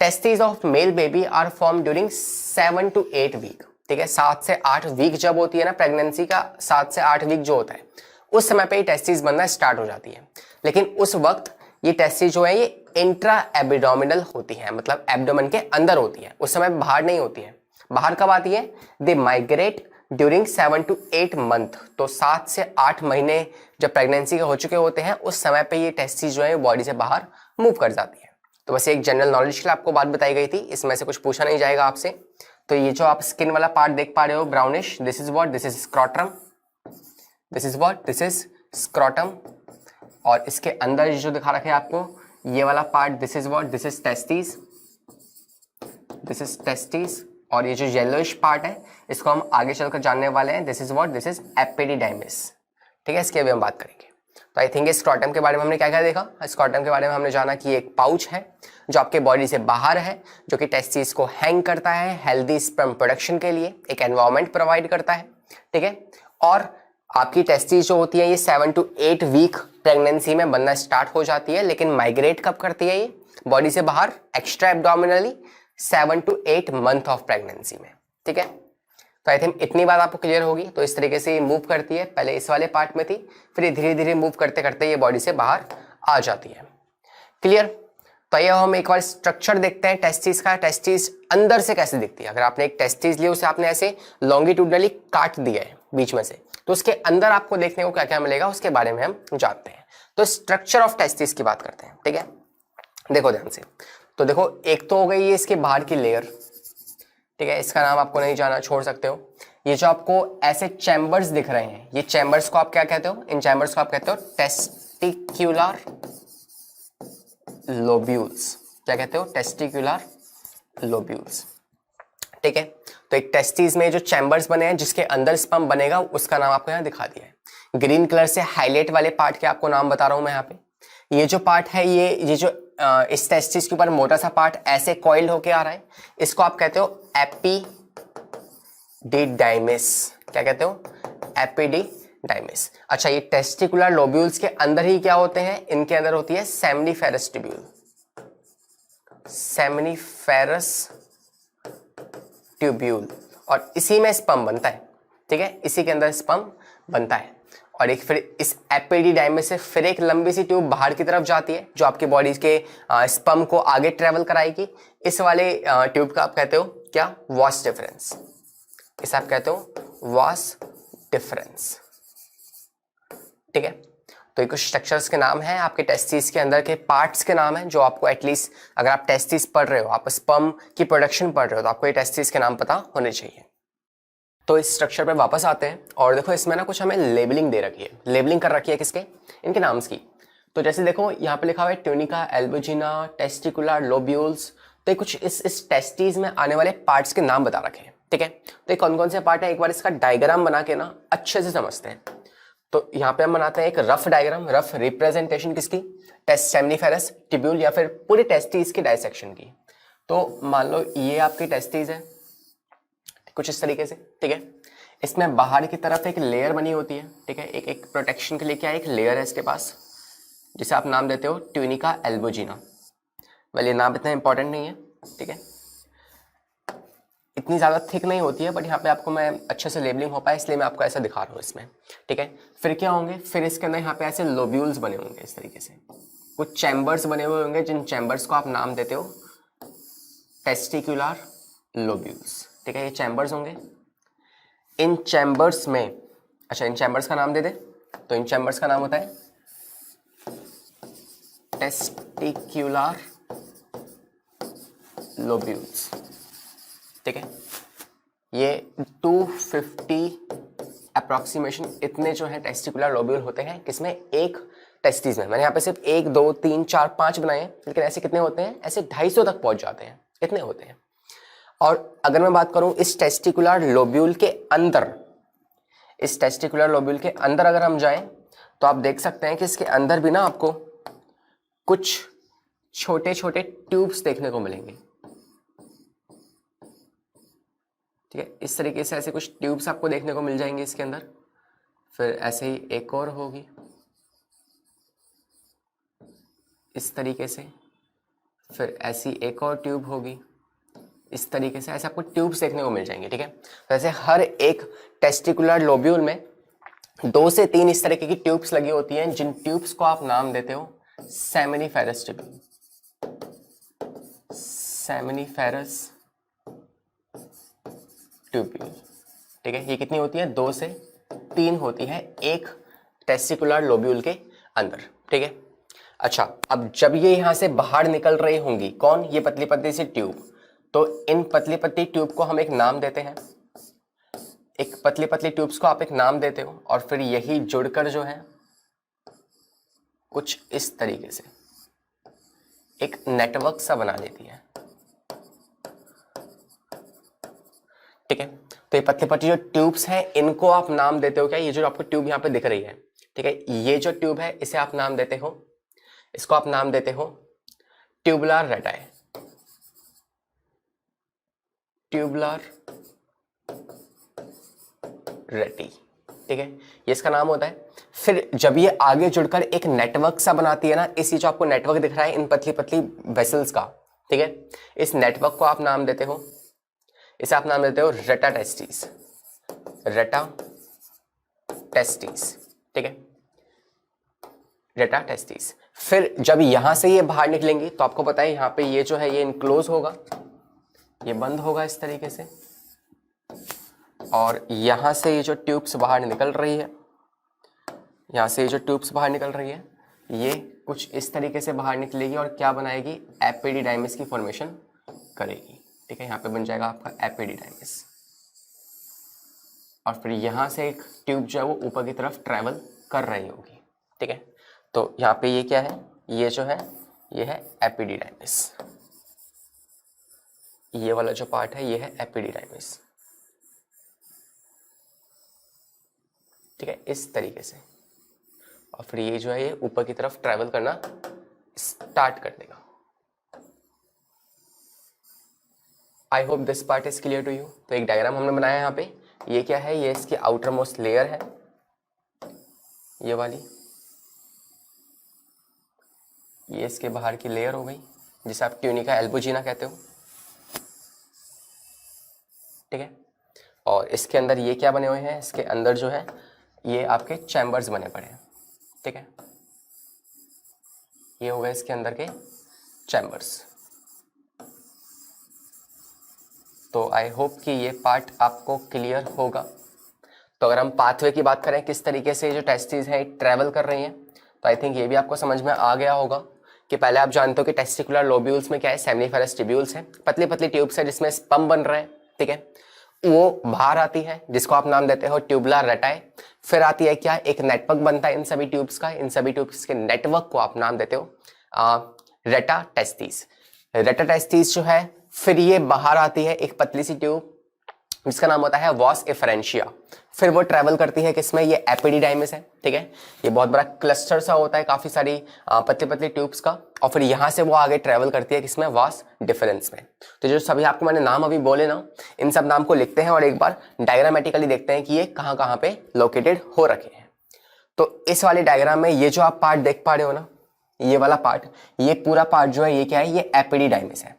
testis of male baby are form during 7 to 8 week. ठीक है, 7 से 8 वीक जब होती है ना प्रेगनेंसी का, 7 से 8 वीक जो होता है उस समय पे ये टेस्टिस बनना स्टार्ट हो जाती है। लेकिन उस वक्त ये टेस्टिस जो है ये इंट्रा एब्डोमिनल होती है, मतलब एब्डोमेन के अंदर होती है, उस समय बाहर नहीं होती है। बाहर कब आती है, they migrate during 7 to 8 month. तो 7 से 8 महीने जब प्रेगनेंसी के हो चुके होते हैं उस समय पे ये टेस्टिस जो है बॉडी से बाहर मूव कर जाती है। तो बस एक जनरल नॉलेज के लिए आपको बात बताई गई थी, इसमें से कुछ पूछा नहीं जाएगा आपसे। तो ये जो आप स्किन वाला पार्ट देख पा रहे हो brownish, this is what, this is scrotum, this is what, this is scrotum. और इसके अंदर जो दिखा रखे हैं आपको ये वाला part, this is what, this is testis, this is testis. और ये जो येलोइश पार्ट है इसको हम आगे चलकर जानने वाले हैं, this is what, this is epididymis. ठीक है, इसकी अभी हम बात करेंगे। तो आई थिंक स्क्रॉटम के बारे में हमने क्या क्या देखा। स्क्रॉटम के बारे में हमने जाना कि एक पाउच है जो आपके बॉडी से बाहर है, जो कि टेस्टिस को हैंग करता है हेल्दी स्पर्म प्रोडक्शन के लिए, एक एनवायरनमेंट प्रोवाइड करता है। ठीक है, और आपकी टेस्टिस जो होती है ये 7 to 8 वीक प्रेगनेंसी में बनना स्टार्ट हो जाती है, लेकिन माइग्रेट कब करती है ये बॉडी से बाहर extra abdominally 7 to 8 month of pregnancy में। ठीक है, तो आई थिंक इतनी बात आपको क्लियर होगी। तो इस तरीके से ये मूव करती है, पहले इस वाले पार्ट में थी, फिर धीरे धीरे मूव करते करते ये बॉडी से बाहर आ जाती है। क्लियर। तो ये हम एक बार स्ट्रक्चर देखते हैं टेस्टिस का। टेस्टिस अंदर से कैसे दिखती है। अगर आपने एक टेस्टिस लिया, उसे आपने ऐसे लॉन्गिट्यूडनली काट दिया है बीच में से, तो उसके अंदर आपको देखने को क्या क्या मिलेगा उसके बारे में हम जानते हैं। तो स्ट्रक्चर ऑफ टेस्टिस की बात करते हैं। ठीक है, देखो ध्यान से। तो देखो, एक तो हो गई ये इसके बाहर की लेयर। ठीक है, इसका नाम आपको नहीं जाना, छोड़ सकते हो। ये जो आपको ऐसे चैम्बर्स दिख रहे हैं, ये चैम्बर्स को आप क्या कहते हो, इन चैम्बर्स को आप कहते हो टेस्टिक्युलर लोब्यूल्स। क्या कहते हो, टेस्टिक्युलर लोब्यूल्स। ठीक है, तो एक टेस्टिस में जो चैम्बर्स बने हैं जिसके अंदर स्पर्म बनेगा, उसका नाम आपको यहाँ दिखा दिया है। ग्रीन कलर से हाईलाइट वाले पार्ट के आपको नाम बता रहा हूं मैं यहाँ पे। ये जो पार्ट है, ये जो इस टेस्टिस के ऊपर मोटा सा पार्ट ऐसे कॉइल्ड होके आ रहा है, इसको आप कहते हो एपिडिडाइमिस। क्या कहते हो, एपिडिडाइमिस। अच्छा, ये टेस्टिकुलर लोब्यूल्स के अंदर ही क्या होते हैं, इनके अंदर होती है सेमनीफेरस ट्यूब्यूल। सेमनीफेरस ट्यूब्यूल, और इसी में स्पर्म बनता है। ठीक है, इसी के अंदर स्पर्म बनता है। और एक फिर इस एपिडिडाइमिस से फिर एक लंबी सी ट्यूब बाहर की तरफ जाती है जो आपके बॉडी के स्पर्म को आगे ट्रेवल कराएगी। इस वाले ट्यूब का आप कहते हो क्या, वास डिफरेंस। इसे आप कहते हो वास डिफरेंस। ठीक है, तो ये कुछ स्ट्रक्चर्स के नाम हैं, आपके टेस्टिस के अंदर के पार्ट्स के नाम हैं जो आपको एटलीस्ट, अगर आप टेस्टिस पढ़ रहे हो, आप स्पर्म की प्रोडक्शन पढ़ रहे हो, तो आपको ये टेस्टिस के नाम पता होने चाहिए। तो इस स्ट्रक्चर पे वापस आते हैं और देखो इसमें ना कुछ हमें लेबलिंग दे रखी है। लेबलिंग कर रखी है किसके, इनके नाम्स की। तो जैसे देखो यहाँ पे लिखा हुआ है ट्यूनिका एल्बुजिना टेस्टिकुलर लोब्यूल्स। तो कुछ इस टेस्टिस में आने वाले पार्ट्स के नाम बता रखे हैं। ठीक है, तो ये कौन कौन से पार्ट है, एक बार इसका डायग्राम बना के ना अच्छे से समझते हैं। तो यहाँ पे हम बनाते हैं एक रफ डायग्राम, रफ रिप्रेजेंटेशन किसकी, टेस्ट सेमनीफेरस ट्यूब्यूल या फिर पूरे टेस्टिस की डायसेक्शन की। तो मान लो ये आपकी टेस्टिस है कुछ इस तरीके से। ठीक है, इसमें बाहर की तरफ एक लेयर बनी होती है। ठीक है, एक प्रोटेक्शन के लिए क्या एक लेयर है इसके पास, जिसे आप नाम देते हो ट्यूनिका एल्बुजिना। वेल, ये नाम इतना इंपॉर्टेंट नहीं है। ठीक है, इतनी ज़्यादा थिक नहीं होती है, बट यहाँ पे आपको मैं अच्छे से लेबलिंग हो पाए इसलिए मैं आपको ऐसा दिखा रहा हूँ इसमें। ठीक है, फिर क्या होंगे, फिर इसके अंदर यहाँ पे ऐसे लोब्यूल्स बने होंगे इस तरीके से, कुछ चैम्बर्स बने हुए होंगे जिन चैम्बर्स को आप नाम देते हो टेस्टिकुलर लोब्यूल्स। ठीक है, ये चैम्बर्स होंगे। इन चैम्बर्स में, अच्छा इन चैम्बर्स का नाम दे दे, तो इन चैम्बर्स का नाम होता है टेस्टिकुलर लोब्यूल्स। ठीक है, ये 250 अप्रॉक्सीमेशन इतने जो है टेस्टिकुलर लोब्यूल होते हैं किसमें, एक टेस्टिस में। मैंने यहाँ पे सिर्फ 1 2 3 4 5 बनाए हैं, लेकिन ऐसे कितने होते हैं, ऐसे 250 तक पहुंच जाते हैं, इतने होते हैं। और अगर मैं बात करूं इस टेस्टिकुलर लोब्यूल के अंदर, इस टेस्टिकुलर लोब्यूल के अंदर अगर हम जाएं तो आप देख सकते हैं कि इसके अंदर भी ना आपको कुछ छोटे छोटे ट्यूब्स देखने को मिलेंगे। ठीक है, इस तरीके से ऐसे कुछ ट्यूब्स आपको देखने को मिल जाएंगे इसके अंदर। फिर ऐसे ही एक और होगी इस तरीके से, फिर ऐसी एक और ट्यूब होगी इस तरीके से, ऐसे आपको ट्यूब्स देखने को मिल जाएंगे। ठीक है, तो ऐसे हर एक टेस्टिकुलर लोब्यूल में 2 से 3 इस तरीके की ट्यूब्स लगी होती हैं, जिन ट्यूब्स को आप नाम देते हो सेमनीफेरस ट्यूब्यूल। Seminiferous tubule. ठीक है, ये कितनी होती है, 2 से 3 होती है एक टेस्टिकुलर लोब्यूल के अंदर। ठीक है, अच्छा अब जब ये यहां से बाहर निकल रही होंगी, कौन, ये पतली पतली सी ट्यूब, तो इन पतली पतली ट्यूब को हम एक नाम देते हैं, एक पतली पतली ट्यूब्स को आप एक नाम देते हो, और फिर यही जुड़कर जो है कुछ इस तरीके से एक नेटवर्क सा बना लेती है। ठीक है, तो ये पतली पतली जो ट्यूब्स हैं इनको आप नाम देते हो क्या, ये जो आपको ट्यूब यहाँ पे दिख रही है, ठीक है, ये जो ट्यूब है इसे आप नाम देते हो, इसको आप नाम देते हो ट्यूबुलर रेटाई, ट्यूबुलर रेटी। ठीक है, ये इसका नाम होता है। फिर जब ये आगे जुड़कर एक नेटवर्क सा बनाती है ना, इसी जो आपको नेटवर्क दिख रहा है इन पतली पतली वेसल्स का, ठीक है, इस नेटवर्क को आप नाम देते हो, इसे आप नाम देते हो रेटा टेस्टिस, रेटा टेस्टिस। ठीक है, रेटा टेस्टिस। फिर जब यहां से ये बाहर निकलेंगी तो आपको पता है यहाँ पे ये जो है ये इनक्लोज होगा, ये बंद होगा इस तरीके से, और यहां से ये जो ट्यूब्स बाहर निकल रही है, यहां से ये जो ट्यूब्स बाहर निकल रही है ये कुछ इस तरीके से बाहर निकलेगी और क्या बनाएगी, एपिडिडाइमिस की फॉर्मेशन करेगी। ठीक है, यहाँ पे बन जाएगा आपका एपिडिडाइमिस, और फिर यहाँ से एक ट्यूब जो है वो ऊपर की तरफ ट्रैवल कर रही होगी। ठीक है, तो यहाँ पे ये क्या है, ये जो है ये है एपिडिडाइमिस, ये वाला जो पार्ट है ये है एपिडिडाइमिस। ठीक है, इस तरीके से, और फिर ये जो है ये ऊपर की तरफ ट्रैवल करना स्टार्ट कर देगा। I hope this part is clear to you. तो एक डायग्राम हमने बनाया है यहाँ पे, ये क्या है, ये इसकी आउटर मोस्ट लेयर है, ये वाली, ये इसके बाहर की लेयर हो गई जिसे आप ट्यूनिका एल्बुजिना कहते हो। ठीक है, और इसके अंदर ये क्या बने हुए हैं, इसके अंदर जो है ये आपके चैम्बर्स बने पड़े हैं। ठीक है, ये हो गए इसके अंदर के चैम्बर्स। तो आई होप कि ये पार्ट आपको क्लियर होगा। तो अगर हम पाथवे की बात करें किस तरीके से जो टेस्टिस हैं ट्रैवल कर रही हैं, तो आई थिंक ये भी आपको समझ में आ गया होगा कि पहले आप जानते हो कि टेस्टिकुलर लोब्यूल्स में क्या है, सेमिनिफेरस ट्यूब्यूल्स हैं, पतली पतली ट्यूब्स है जिसमें स्पम बन रहे हैं। ठीक है, वो बाहर आती है जिसको आप नाम देते हो ट्यूबुलर रेटाई। फिर आती है क्या, एक नेटवर्क बनता है इन सभी ट्यूब्स का, इन सभी ट्यूब्स के नेटवर्क को आप नाम देते हो रेटा टेस्टिस। रेटा टेस्टिस जो है फिर ये बाहर आती है एक पतली सी ट्यूब जिसका नाम होता है वास एफरेंशिया। फिर वो ट्रेवल करती है किसमें, ये एपिडिडाइमिस है। ठीक है, ये बहुत बड़ा क्लस्टर सा होता है काफी सारी पतली पतली ट्यूब्स का, और फिर यहाँ से वो आगे ट्रेवल करती है किसमें, वास डिफरेंस में। तो जो सभी आपको मैंने नाम अभी बोले ना, इन सब नाम को लिखते हैं और एक बार डायग्रामेटिकली देखते हैं कि ये कहाँ कहाँ पे लोकेटेड हो रखे हैं। तो इस वाले डायग्राम में ये जो आप पार्ट देख पा रहे हो ना, ये वाला पार्ट, ये पूरा पार्ट जो है ये क्या है, ये एपिडिडाइमिस है।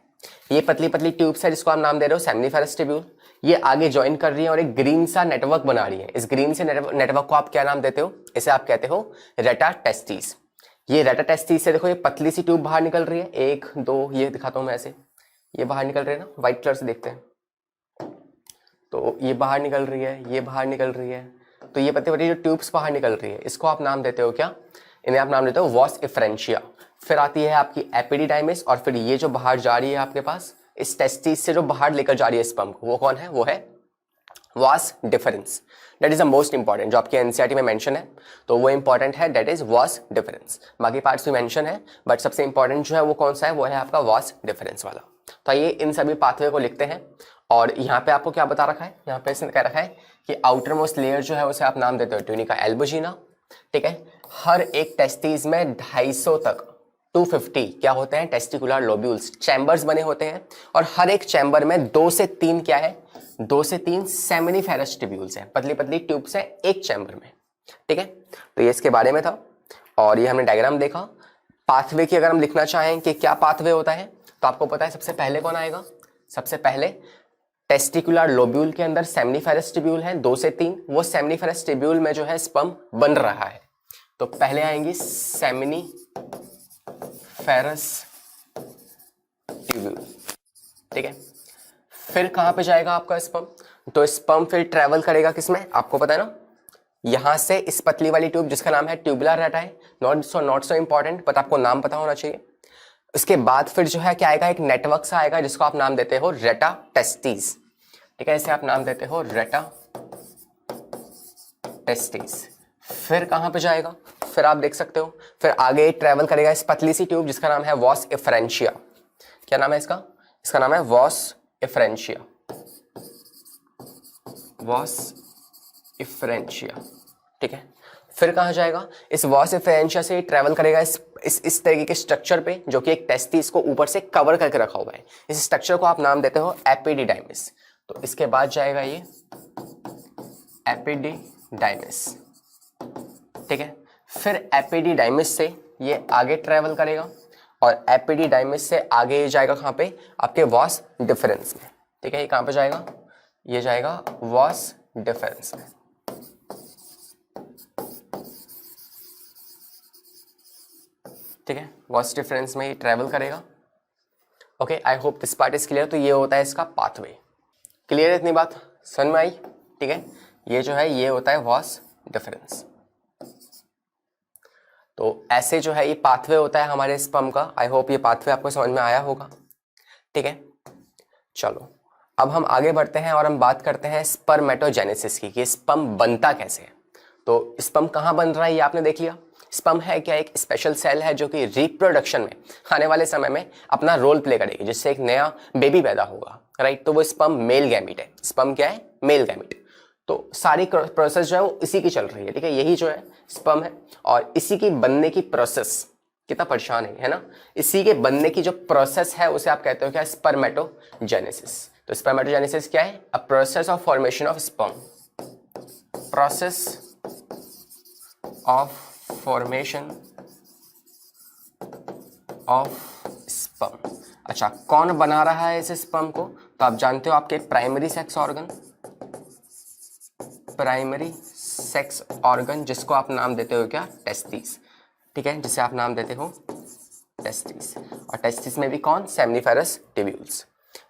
ये पतली पतली ट्यूब्स है जिसको आप नाम दे रहे हो सेमिनिफेरस ट्यूब्यूल। ये आगे ज्वाइन कर रही है और एक ग्रीन सा नेटवर्क बना रही है। इस ग्रीन से नेटवर्क को आप क्या नाम देते हो, इसे आप कहते हो रेटा टेस्टिस। ये रेटा टेस्टिस से देखो ये पतली सी ट्यूब बाहर निकल रही है, एक दो, ये दिखाता हूं मैं ऐसे, ये बाहर निकल रही है ना, व्हाइट कलर से देखते हैं, तो ये बाहर निकल रही है, ये बाहर निकल रही है, तो ये पतली पतली जो ट्यूब्स बाहर निकल रही है इसको आप नाम देते हो क्या, इन्हें आप नाम देते हो वास एफरेंशिया। फिर आती है आपकी एपिडिडाइमिस, और फिर ये जो बाहर जा रही है आपके पास इस टेस्टिस से जो बाहर लेकर जा रही है स्पर्म को, वो कौन है, वो है vas deferens. That is the most important, जो आपके एनसीईआरटी में मेंशन है तो वो इंपॉर्टेंट है, दैट इज वास डिफरेंस। बाकी पार्ट्स भी मेंशन है बट सबसे इंपॉर्टेंट जो है वो कौन सा है, वो है आपका वास डिफरेंस वाला। तो ये इन सभी पाथवे को लिखते हैं, और यहाँ पे आपको क्या बता रखा है, यहाँ पे इसने कह रखा है कि आउटर मोस्ट लेयर जो है उसे आप नाम देते हो ट्यूनिका एल्बुजिना। ठीक है, हर एक टेस्टिस में 250 तक 250 क्या होते हैं, टेस्टिकुलर लोब्यूल्स, चैम्बर्स बने होते हैं, और हर एक चैम्बर में 2 से 3 क्या है, 2 से 3 सेमिनिफेरस ट्यूब्यूल्स हैं, पतली पतली ट्यूब्स हैं एक चैम्बर में। ठीक है, तो ये इसके बारे में था, और ये हमने डायग्राम देखा। पाथवे की अगर हम लिखना चाहें कि क्या पाथवे होता है, तो आपको पता है सबसे पहले कौन आएगा, सबसे पहले टेस्टिकुलर लोब्यूल के अंदर सेमिनिफेरस ट्यूब्यूल है 2 से 3, वो सेमिनिफेरस ट्यूब्यूल में जो है स्पर्म बन रहा है, तो पहले आएंगी सेमिनिफेरस ट्यूब्यूल। ठीक है, फिर कहां पे जाएगा आपका स्पर्म, तो स्पर्म फिर ट्रेवल करेगा किसमें, आपको पता है ना, यहां से इस पतली वाली ट्यूब जिसका नाम है ट्यूबुलर रेटाई, नॉट सो इंपॉर्टेंट बट आपको नाम पता होना चाहिए। उसके बाद फिर जो है क्या आएगा, एक नेटवर्क सा आएगा जिसको आप नाम देते हो रेटा टेस्टिस। ठीक है, इसे आप नाम देते हो रेटा टेस्टिस। फिर कहां पे जाएगा, फिर आप देख सकते हो, फिर आगे ट्रेवल करेगा इस पतली सी ट्यूब जिसका नाम है वॉस एफरेंशिया। क्या नाम है इसका? इसका नाम है वॉस एफरेंशिया, वॉस एफरेंशिया। ठीक है, फिर कहाँ जाएगा? इस वॉस एफरेंशिया से ट्रेवल करेगा इस तरीके के स्ट्रक्चर पे जो कि एक टेस्टिस को ऊपर से कवर करके रखा हुआ है। इस स्ट्रक्चर को आप नाम देते हो एपिडिडाइमिस। तो इसके बाद जाएगा ये एपिडिडाइमिस। ठीक है, फिर एपिडिडाइमिस से ये आगे ट्रेवल करेगा और एपिडिडाइमिस से आगे जाएगा कहाँ पे? आपके वॉस डिफरेंस में। ठीक है, ये कहाँ पे जाएगा? ये जाएगा वॉस डिफरेंस में। ठीक है, वॉस डिफरेंस में ये ट्रेवल करेगा। Okay, I hope this part is clear. तो ये होता है इसका पाथवे। क्लियर है इतनी बात? समझ में आई? ठीक है, ये जो है ये होता है वॉस डिफरेंस। तो ऐसे जो है ये पाथवे होता है हमारे स्पर्म का। आई होप ये पाथवे आपको समझ में आया होगा। ठीक है, चलो अब हम आगे बढ़ते हैं और हम बात करते हैं स्पर्मेटोजेनेसिस की, कि स्पर्म बनता कैसे है। तो स्पर्म कहाँ बन रहा है ये आपने देख लिया। स्पर्म है क्या? एक स्पेशल सेल है जो कि रिप्रोडक्शन में आने वाले समय में अपना रोल प्ले करेगी, जिससे एक नया बेबी पैदा होगा। राइट, तो वो स्पर्म मेल गैमीट है। स्पर्म क्या है? Male gamete. तो सारी प्रोसेस जो है वो इसी की चल रही है। ठीक है, यही जो है स्पर्म है और इसी की बनने की प्रोसेस, कितना परेशान है ना, इसी के बनने की जो प्रोसेस है उसे आप कहते हो क्या? स्पर्मेटोजेनेसिस। तो स्पर्मेटोजेनेसिस क्या है? A process of formation of sperm, process of formation of sperm. अच्छा, कौन बना रहा है इस स्पर्म को? तो आप जानते हो आपके primary sex organ, primary sex organ जिसको आप नाम देते हो क्या? टेस्टिस। ठीक है, जिसे आप नाम देते हो टेस्टिस। और टेस्टिस में भी कौन? Seminiferous tubules.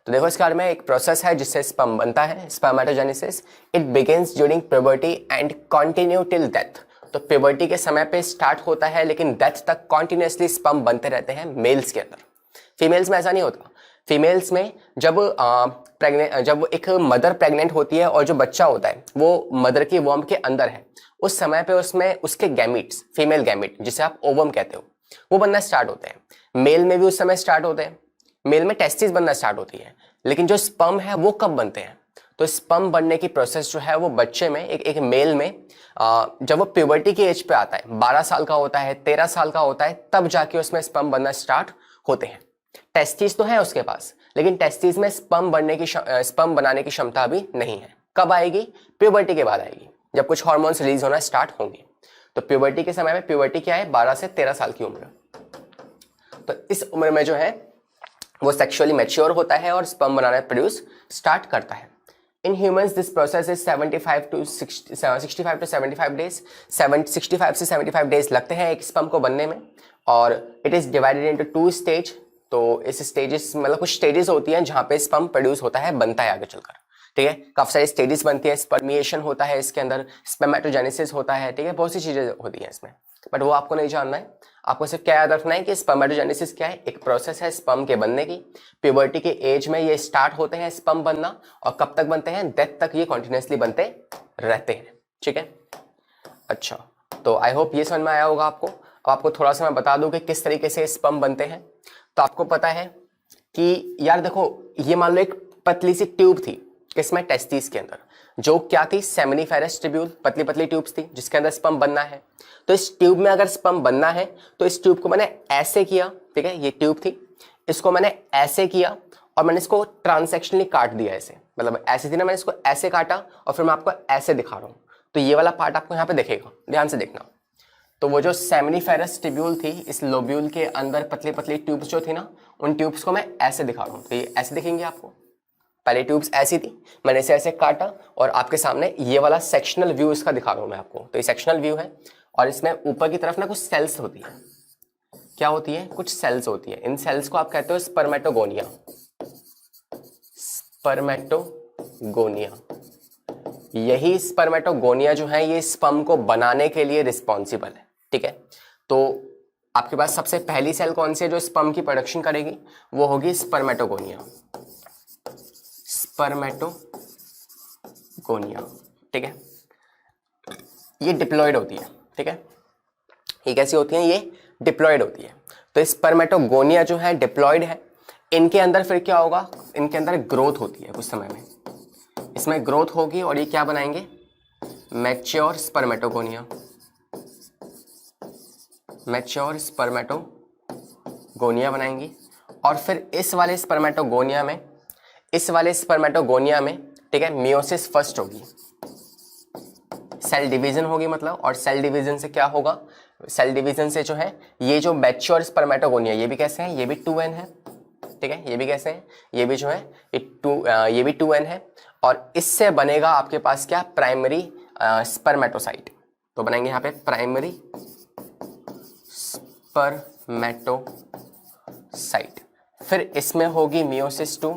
तो देखो इसके बारे में एक प्रोसेस है जिससे स्पर्म बनता है, spermatogenesis. It begins during puberty and continue till death. तो प्यूबर्टी के समय पे स्टार्ट होता है लेकिन डेथ तक कॉन्टिन्यूसली स्पर्म बनते रहते हैं मेल्स के अंदर। फीमेल्स में ऐसा नहीं होता। फीमेल्स में जब जब एक मदर प्रेग्नेंट होती है और जो बच्चा होता है वो मदर की वॉर्म के अंदर है, उस समय पे उसमें उसके गैमीट्स, फीमेल गैमीट जिसे आप ओवम कहते हो, वो बनना स्टार्ट होते हैं। मेल में भी उस समय स्टार्ट होते हैं, मेल में टेस्टिस बनना स्टार्ट होती है। लेकिन जो स्पर्म है वो कब बनते हैं? तो स्पर्म बनने की प्रोसेस जो है वो बच्चे में, एक मेल में जब वो प्यूबर्टी की एज पे आता है, 12 साल का होता है, 13 साल का होता है, तब जाके उसमें स्पर्म बनना स्टार्ट होते हैं। टेस्टिस तो है उसके पास, लेकिन टेस्टिस में स्पर्म बनाने की क्षमता अभी नहीं है। कब आएगी? प्यूबर्टी के बाद आएगी, जब कुछ हार्मोन्स रिलीज होना स्टार्ट होंगे। तो प्यूबर्टी के समय में, प्यूबर्टी क्या है? 12 से 13 साल की उम्र। तो इस उम्र में जो है वो सेक्सुअली मैच्योर होता है और स्पर्म बनाना प्रोड्यूस स्टार्ट करता है। In humans, this process is 65 to 75 days. 65 से 75 days लगते हैं एक स्पर्म को बनने में। और it is divided into 2 stage। तो इस स्टेजेस मतलब कुछ स्टेजेस होती हैं जहाँ पे स्पर्म प्रोड्यूस होता है, बनता है आगे चलकर। ठीक है, काफी सारी स्टेजेस बनती है। स्पर्मिएशन होता है इसके अंदर, स्पर्मेटोजेनेसिस होता है। ठीक है, बहुत सी चीजें होती हैं इसमें, बट वो आपको नहीं जानना है। आपको सिर्फ क्या याद रखना है कि स्पर्मेटोजेनेसिस क्या है? एक प्रोसेस है स्पर्म के बनने की। प्यूबर्टी के एज में ये स्टार्ट होते हैं स्पर्म बनना, और कब तक बनते हैं? डेथ तक ये कॉन्टिन्यूसली बनते रहते हैं। ठीक है, अच्छा, तो आई होप ये समझ में आया होगा आपको। अब आपको थोड़ा सा मैं बता दूं कि किस तरीके से स्पर्म बनते हैं। तो आपको पता है कि यार देखो, ये मान लो एक पतली सी ट्यूब थी किसमें? टेस्टिस के अंदर, जो क्या थी? सेमिनिफेरस ट्यूब्यूल, पतली पतली ट्यूब्स थी जिसके अंदर स्पर्म बनना है। तो इस ट्यूब में अगर स्पर्म बनना है तो इस ट्यूब को मैंने ऐसे किया। ठीक है, ये ट्यूब थी, इसको मैंने ऐसे किया और मैंने इसको ट्रांसेक्शनली काट दिया ऐसे, मतलब ऐसे थी ना, मैंने इसको ऐसे काटा और फिर मैं आपको ऐसे दिखा रहा हूं। तो ये वाला पार्ट आपको यहाँ पे दिखेगा, ध्यान से देखना। तो वो जो सेमिनिफेरस ट्यूब्यूल थी, इस लोब्यूल के अंदर पतली पतली ट्यूब्स जो थी ना, उन ट्यूब्स को मैं ऐसे दिखा रहा हूँ। तो ये ऐसे दिखेंगे आपको। पहले ट्यूब्स ऐसी थी, मैंने इसे ऐसे काटा और आपके सामने ये वाला सेक्शनल व्यू इसका दिखा रहा हूं मैं आपको। तो ये सेक्शनल व्यू है और इसमें ऊपर की तरफ ना कुछ सेल्स होती है। क्या होती है? कुछ सेल्स होती है। इन सेल्स को आप कहते हो स्पर्मेटोगोनिया। स्पर्मेटोगोनिया, यही स्पर्मेटोगोनिया जो है ये स्पर्म को बनाने के लिए रिस्पॉन्सिबल है। ठीक है, तो आपके पास सबसे पहली सेल कौन सी है जो स्पर्म की प्रोडक्शन करेगी? वो होगी स्पर्मेटोगोनिया। स्पर्मेटोगोनिया, ठीक है, ये डिप्लॉयड होती है। ठीक है, ये कैसी होती हैं, ये डिप्लॉयड होती है। तो स्पर्मेटोगोनिया जो है डिप्लॉयड है। इनके अंदर फिर क्या होगा, इनके अंदर ग्रोथ होती है कुछ समय में, इसमें ग्रोथ होगी और ये क्या बनाएंगे, मैच्योर स्पर्मेटोगोनिया, मैच्योर स्पर्मेटोगोनिया बनाएंगी। और फिर इस वाले स्पर्मेटोगोनिया में, ठीक है, मियोसिस फर्स्ट होगी, सेल डिवीजन होगी मतलब, और सेल डिवीजन से क्या होगा, सेल डिवीजन से जो है ये जो मैच्योर स्पर्मेटोगोनिया, ये भी कैसे हैं, ये भी 2n है, ठीक है, ये भी कैसे हैं, ये भी जो है ये भी 2n है। और इससे बनेगा आपके पास क्या, प्राइमरी स्पर्मेटोसाइट। तो बनाएंगे यहाँ पे प्राइमरी स्पर्मेटोसाइट। फिर इसमें होगी मियोसिस 2,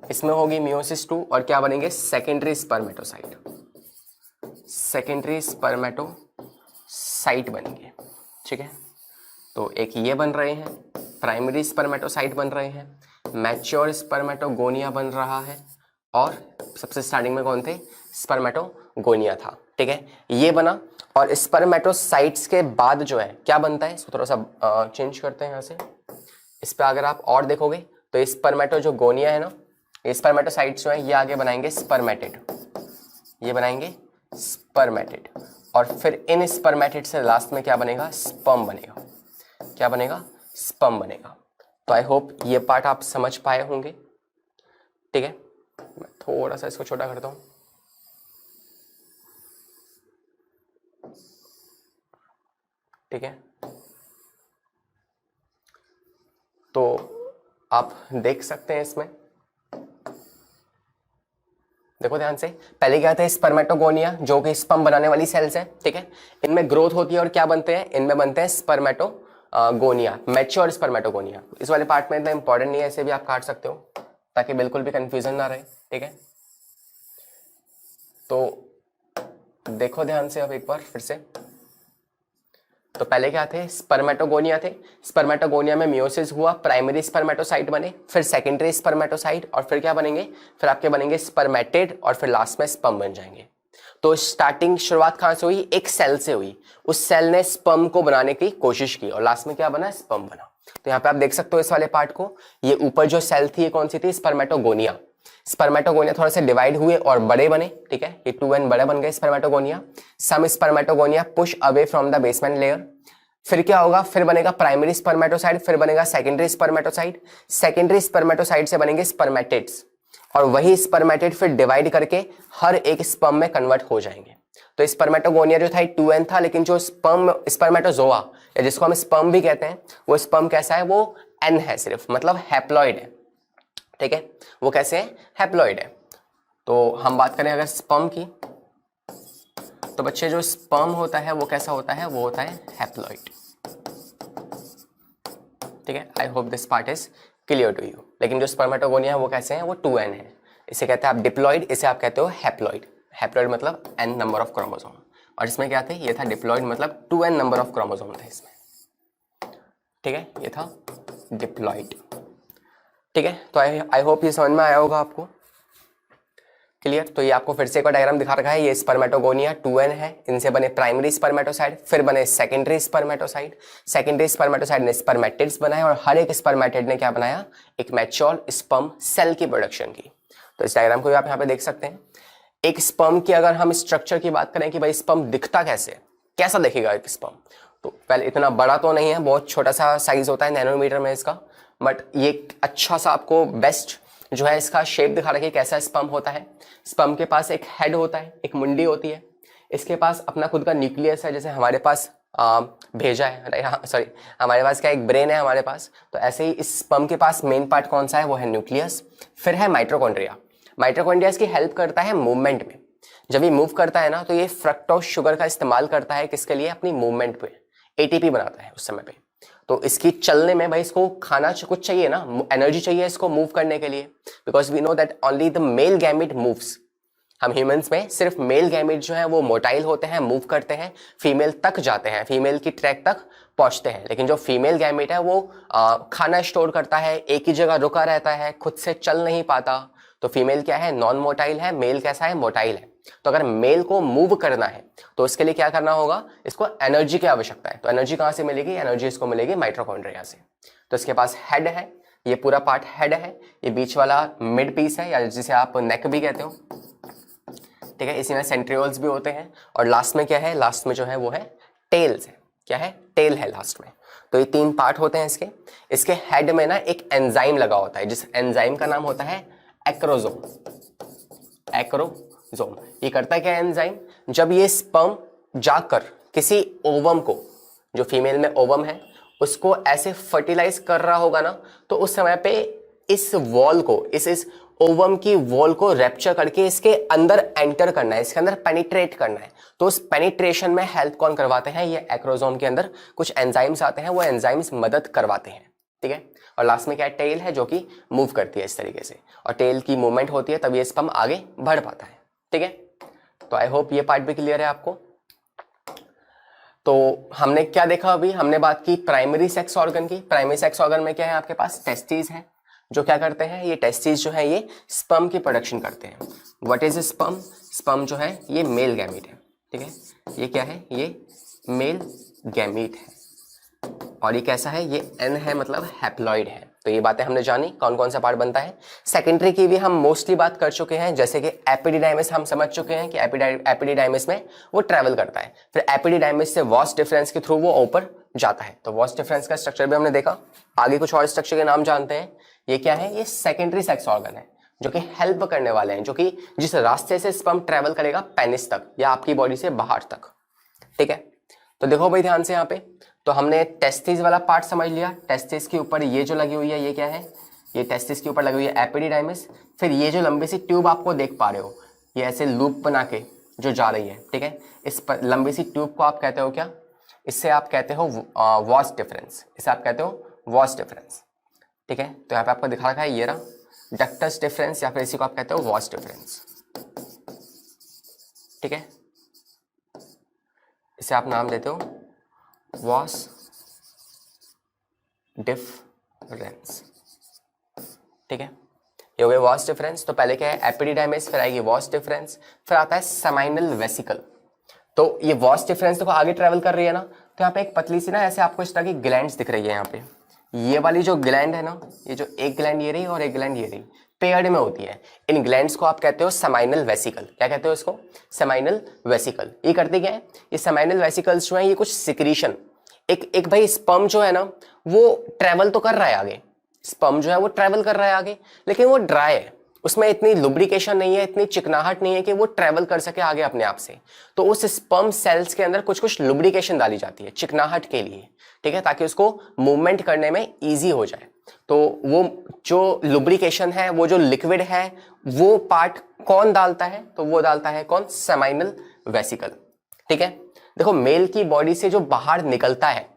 इसमें होगी मियोसिस 2, और क्या बनेंगे, सेकेंडरी स्पर्मेटोसाइट, सेकेंडरी स्पर्मेटोसाइट बनेंगे, ठीक है। तो एक ये बन रहे हैं, प्राइमरी स्पर्मेटोसाइट बन रहे हैं, मैच्योर स्पर्मेटोगोनिया बन रहा है, और सबसे स्टार्टिंग में कौन थे, स्पर्मेटोगोनिया था, ठीक है, ये बना। और स्पर्मेटोसाइट्स के बाद जो है क्या बनता है, इसको थोड़ा सा चेंज करते हैं यहाँ से। इस पर अगर आप और देखोगे तो स्पर्मेटो जो गोनिया है ना, स्पर्मेटोसाइट्स जो है ये आगे बनाएंगे स्पर्मेटिड, ये बनाएंगे स्पर्मेटिड। और फिर इन स्पर्मेटिड से लास्ट में क्या बनेगा, स्पर्म बनेगा, क्या बनेगा, स्पर्म बनेगा। तो आई होप ये पार्ट आप समझ पाए होंगे, ठीक है। मैं थोड़ा सा इसको छोटा करता हूं, ठीक है। तो आप देख सकते हैं इसमें, देखो ध्यान से, पहले क्या थे, स्पर्मेटोगोनिया जो कि स्पर्म बनाने वाली सेल्स है, ठीक है, इनमें ग्रोथ होती है और क्या बनते हैं, इनमें बनते हैं स्पर्मेटोगोनिया, मैच्योर स्पर्मेटोगोनिया। इस वाले पार्ट में इतना इंपॉर्टेंट नहीं है, इसे भी आप काट सकते हो ताकि बिल्कुल भी कंफ्यूजन ना रहे, ठीक है। तो देखो ध्यान से अब एक बार फिर से, तो पहले क्या थे, स्पर्मेटोगोनिया थे, स्पर्मेटोगोनिया में मियोसिस हुआ, प्राइमरी स्पर्मेटोसाइट बने, फिर सेकेंडरी स्पर्मेटोसाइट, और फिर क्या बनेंगे, फिर आपके बनेंगे स्पर्मेटिड, और फिर लास्ट में स्पर्म बन जाएंगे। तो स्टार्टिंग शुरुआत कहां से हुई, एक सेल से हुई, उस सेल ने स्पर्म को बनाने की कोशिश की और लास्ट में क्या बना, स्पर्म बना। तो यहाँ पे आप देख सकते हो इस वाले पार्ट को, ये ऊपर जो सेल थी ये कौन सी थी, स्पर्मेटोगोनिया। स्पर्मेटोगोनिया थोड़े से डिवाइड हुए और बड़े बने, ठीक है, ये 2n बड़े बन गए spermatogonia. Some spermatogonia push away from the basement layer. फिर क्या होगा, फिर बनेगा प्राइमरी स्पर्मेटोसाइट, फिर बनेगा सेकेंडरी स्पर्मेटोसाइट, सेकेंडरी स्पर्मेटोसाइट से बनेंगे स्पर्मेटिड्स, और वही स्पर्मेटिड फिर डिवाइड करके हर एक स्पर्म में कन्वर्ट हो जाएंगे। तो स्पर्मेटोगोनिया जो था 2n था, लेकिन जो स्पर्मेटोजोआ या जिसको हम स्पर्म भी कहते हैं, वो स्पर्म कैसा है, वो n है सिर्फ, मतलब हैप्लॉइड है, ठीक है, वो कैसे है, हैप्लॉइड है। तो हम बात करें अगर स्पर्म की, तो बच्चे जो स्पर्म होता है वो कैसा होता है, वो होता है हैप्लॉइड, ठीक है। I hope this part is clear to you. लेकिन जो स्पर्मेटोगोनिया है वो कैसे हैं, वो 2n है, इसे कहते हैं आप डिप्लॉइड, इसे आप कहते हो हैप्लॉइड। हैप्लॉइड मतलब n नंबर ऑफ क्रोमोसोम, और इसमें क्या थे, ये था डिप्लॉइड मतलब 2n नंबर ऑफ क्रोमोसोम था इसमें, ठीक है, ये था डिप्लॉइड, ठीक है। तो आई होप ये समझ में आया होगा आपको, क्लियर। तो ये आपको फिर से एक डायग्राम दिखा रखा है, ये स्पर्मेटोगोनिया 2n है, इनसे बने प्राइमरी स्पर्मेटोसाइट, फिर बने सेकेंडरी स्पर्मेटोसाइट, सेकेंडरी स्पर्मेटोसाइट ने स्पर्मेटिड्स बनाए, और हर एक स्पर्मेटिड ने क्या बनाया, एक मैच्योर स्पर्म सेल की प्रोडक्शन की। तो इस डायग्राम को भी आप यहाँ पे देख सकते हैं। एक स्पर्म की अगर हम स्ट्रक्चर की बात करें कि भाई स्पर्म दिखता कैसा दिखेगा एक स्पर्म, तो पहले इतना बड़ा तो नहीं है, बहुत छोटा सा साइज होता है, नैनोमीटर में इसका, बट ये अच्छा सा आपको बेस्ट जो है इसका शेप दिखा रखी है कैसा स्पर्म होता है। स्पर्म के पास एक हेड होता है, एक मुंडी होती है, इसके पास अपना खुद का न्यूक्लियस है, जैसे हमारे पास भेजा है, सॉरी हमारे पास क्या एक ब्रेन है हमारे पास, तो ऐसे ही इस स्पर्म के पास मेन पार्ट कौन सा है, वो है न्यूक्लियस। फिर है माइटोकॉन्ड्रिया, माइटोकॉन्ड्रिया इसकी हेल्प करता है मूवमेंट में, जब ये मूव करता है ना तो ये फ्रक्टोज शुगर का इस्तेमाल करता है किसके लिए, अपनी मूवमेंट पे, एटीपी बनाता है उस समय पे। तो इसकी चलने में भाई इसको खाना कुछ चाहिए ना, एनर्जी चाहिए इसको मूव करने के लिए, because we know that only the male gamete moves. हम ह्यूमंस में सिर्फ मेल गैमेट जो है वो मोटाइल होते हैं, मूव करते हैं, फीमेल तक जाते हैं, फीमेल की ट्रैक तक पहुंचते हैं, लेकिन जो फीमेल गैमेट है वो खाना स्टोर करता है, एक ही जगह रुका रहता है, खुद से चल नहीं पाता, तो फीमेल क्या है, नॉन मोटाइल है, मेल कैसा है, मोटाइल है। तो अगर मेल को मूव करना है तो इसके लिए क्या करना होगा, इसको एनर्जी की आवश्यकता है। तो एनर्जी कहां से मिलेगी, एनर्जी इसको मिलेगी माइटोकॉन्ड्रिया से। तो इसके पास हेड है, ये पूरा पार्ट हेड है, ये बीच वाला मिड पीस है या जिसे आप नेक भी कहते हो, ठीक है। इसी में सेंट्रियोल्स भी होते हैं। और लास्ट में क्या है, लास्ट में जो है वो है टेल्स है। क्या है, टेल है लास्ट में। तो ये 3 पार्ट होते हैं इसके। इसके हेड में ना एक एंजाइम लगा होता है, जिस एंजाइम का नाम होता है एक्रोसोम। एक्रोसोम ये करता है क्या एंजाइम, जब ये स्पर्म जाकर किसी ओवम को, जो फीमेल में ओवम है, उसको ऐसे फर्टिलाइज कर रहा होगा ना, तो उस समय पे इस वॉल को, इस ओवम की वॉल को रैप्चर करके इसके अंदर एंटर करना है, इसके अंदर पेनिट्रेट करना है। तो उस पेनिट्रेशन में हेल्प कौन करवाते हैं, ये एक्रोसोम के अंदर कुछ एंजाइम्स आते हैं, वो एंजाइम्स मदद करवाते हैं, ठीक है। और लास्ट में क्या है, टेल है, जो कि मूव करती है इस तरीके से, और टेल की मूवमेंट होती है तब ये स्पर्म आगे बढ़ पाता है, ठीक है। तो आई होप ये पार्ट भी क्लियर है आपको। तो हमने क्या देखा, अभी हमने बात की प्राइमरी सेक्स ऑर्गन की। प्राइमरी सेक्स ऑर्गन में क्या है, आपके पास टेस्टिस है, जो क्या करते हैं, ये टेस्टिस जो है ये स्पर्म की प्रोडक्शन करते हैं। व्हाट इज स्पर्म, स्पर्म जो है ये मेल गैमीट है, ठीक है। ये क्या है, ये मेल गैमीट है। और ये कैसा है, ये एन है, मतलब हैप्लॉइड है। तो ये बातें हमने जानी, कौन कौन सा पार्ट बनता है। सेकेंडरी की भी हम मोस्टली बात कर चुके हैं, जैसे कि एपिडिडाइमिस हम समझ चुके हैं कि एपिडिडाइमिस में वो ट्रैवल करता है, फिर एपिडिडाइमिस से वॉस डिफरेंस के थ्रू वो ऊपर जाता है। तो वॉस डिफरेंस का स्ट्रक्चर भी हमने देखा। आगे कुछ और स्ट्रक्चर के नाम जानते हैं। ये क्या है, ये सेकेंडरी सेक्स ऑर्गन है, जो कि हेल्प करने वाले हैं, जो कि जिस रास्ते से स्पर्म ट्रैवल करेगा पेनिस तक या आपकी बॉडी से बाहर तक, ठीक है। तो देखो भाई ध्यान से यहाँ पे, तो हमने टेस्टिस वाला पार्ट समझ लिया। टेस्टिस के ऊपर ये जो लगी हुई है, ये क्या है, ये टेस्टिस के ऊपर लगी हुई है एपिडिडाइमिस। फिर ये जो लंबी सी ट्यूब आपको देख पा रहे हो, ये ऐसे लूप बना के जो जा रही है, ठीक है। इस लंबी सी ट्यूब को आप कहते हो क्या, इससे आप कहते हो वॉस डिफरेंस, इसे आप कहते हो वॉस डिफरेंस, ठीक है। तो यहाँ पे आपको दिखा रखा है ये रहा डक्टस डिफरेंस, या फिर इसी को आप कहते हो वॉस डिफरेंस, ठीक है। इसे आप नाम देते हो वॉस डिफरेंस, ठीक है। ये हो गया वॉस डिफरेंस। तो पहले क्या है, एपिडिडाइमिस, फिर आएगी वॉस डिफरेंस, फिर आता है सेमाइनल वेसिकल। तो ये वॉस डिफरेंस देखो आगे ट्रेवल कर रही है ना, तो यहाँ पे एक पतली सी ना ऐसे आपको इस तरह की ग्लैंड्स दिख रही है। यहाँ पे ये वाली जो ग्लैंड है ना, ये जो एक ग्लैंड ये रही और एक ग्लैंड ये रही, पेयर्ड में होती है। इन ग्लैंड्स को आप कहते हो सेमाइनल वेसिकल। क्या कहते हो इसको, सेमाइनल वेसिकल। ये करते क्या है, ये सेमाइनल वेसिकल्स जो है ये कुछ सिक्रीशन, एक भाई स्पर्म जो है ना वो ट्रेवल तो कर रहा है आगे, स्पर्म जो है वो ट्रेवल कर रहा है आगे, लेकिन वो ड्राई है, उसमें इतनी लुब्रिकेशन नहीं है, इतनी चिकनाहट नहीं है कि वो ट्रेवल कर सके आगे अपने आप से। तो उस स्पर्म सेल्स के अंदर कुछ कुछ लुब्रिकेशन डाली जाती है चिकनाहट के लिए, ठीक है, ताकि उसको मूवमेंट करने में ईजी हो जाए। तो वो जो लुब्रिकेशन है, वो जो लिक्विड है, वो पार्ट कौन डालता है, तो वो डालता है कौन, सेमाइनल वेसिकल, ठीक है। देखो मेल की बॉडी से जो बाहर निकलता है,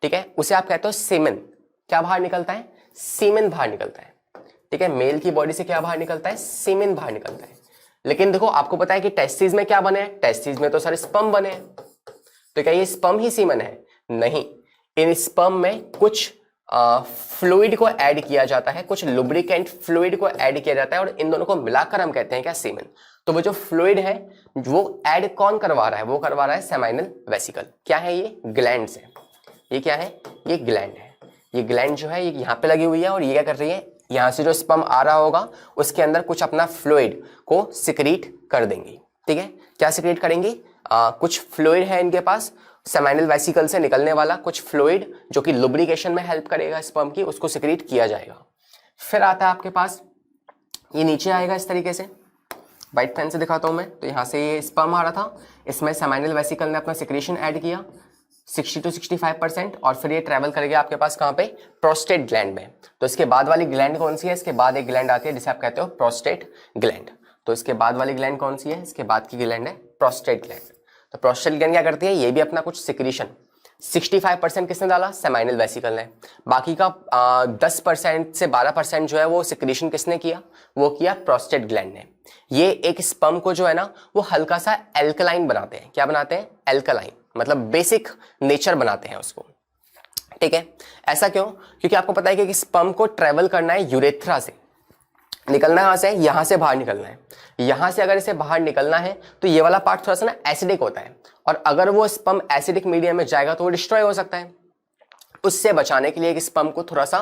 ठीक है, उसे आप कहते हो सीमेन। क्या बाहर निकलता है, सीमेन बाहर निकलता है, ठीक है। मेल की बॉडी से क्या बाहर निकलता है, सीमेन बाहर निकलता है। लेकिन देखो आपको पता है कि टेस्टिस में क्या बने हैं, टेस्टिस में तो सारे स्पर्म बने हैं। तो क्या ये स्पर्म ही सीमेन है, नहीं, इन स्पर्म में कुछ फ्लूइड को ऐड किया जाता है, कुछ लुब्रिकेंट फ्लूइड को ऐड किया जाता है, और इन दोनों को मिलाकर हम कहते हैं क्या, सीमेन। तो वो जो फ्लूइड है वो ऐड कौन करवा रहा है, वो करवा रहा है सेमाइनल वेसिकल। क्या है ये, ग्लैंड से। ये क्या है, ये ग्लैंड है। ये ग्लैंड जो है ये यहाँ पे लगी हुई है, और ये क्या कर रही है, यहाँ से जो स्पर्म आ रहा होगा उसके अंदर कुछ अपना फ्लूइड को सिक्रीट कर देंगी, ठीक है। क्या सिक्रीट करेंगी, कुछ फ्लूइड है इनके पास, सेमाइनल वेसिकल से निकलने वाला कुछ फ्लूइड जो कि लुब्रिकेशन में हेल्प करेगा स्पर्म की, उसको सिक्रीट किया जाएगा। फिर आता है आपके पास, ये नीचे आएगा इस तरीके से, व्हाइट पेन से दिखाता हूं मैं। तो यहाँ से ये स्पर्म आ रहा था, इसमें सेमाइनल वेसिकल ने अपना सिक्रीशन ऐड किया 60 to 65%, और फिर ये ट्रैवल करेगा आपके पास कहाँ पे, प्रोस्टेट ग्लैंड में। तो इसके बाद वाली ग्लैंड कौन सी है, इसके बाद एक ग्लैंड आती है जिसे आप कहते हो प्रोस्टेट ग्लैंड। तो इसके बाद वाली ग्लैंड कौन सी है, इसके बाद की ग्लैंड है प्रोस्टेट ग्लैंड। तो प्रोस्टेट ग्लैंड क्या करती है, ये भी अपना कुछ सिक्रीशन 65% किसने डाला, सेमाइनल वेसिकल ने। बाकी का 10% से 12% जो है वो सिक्रीशन किसने किया, वो किया प्रोस्टेट ग्लैंड ने। ये एक स्पर्म को जो है ना वो हल्का सा एल्कलाइन बनाते हैं। क्या बनाते हैं, एल्कलाइन, मतलब बेसिक नेचर बनाते हैं उसको, ठीक है। ऐसा क्यों, क्योंकि आपको पता है कि स्पर्म को ट्रेवल करना है यूरेथ्रा से, निकलना कहाँ से है, यहाँ से बाहर निकलना है। यहाँ से अगर इसे बाहर निकलना है तो ये वाला पार्ट थोड़ा सा ना एसिडिक होता है, और अगर वो स्पर्म एसिडिक मीडियम में जाएगा तो वो डिस्ट्रॉय हो सकता है। उससे बचाने के लिए एक स्पर्म को थोड़ा सा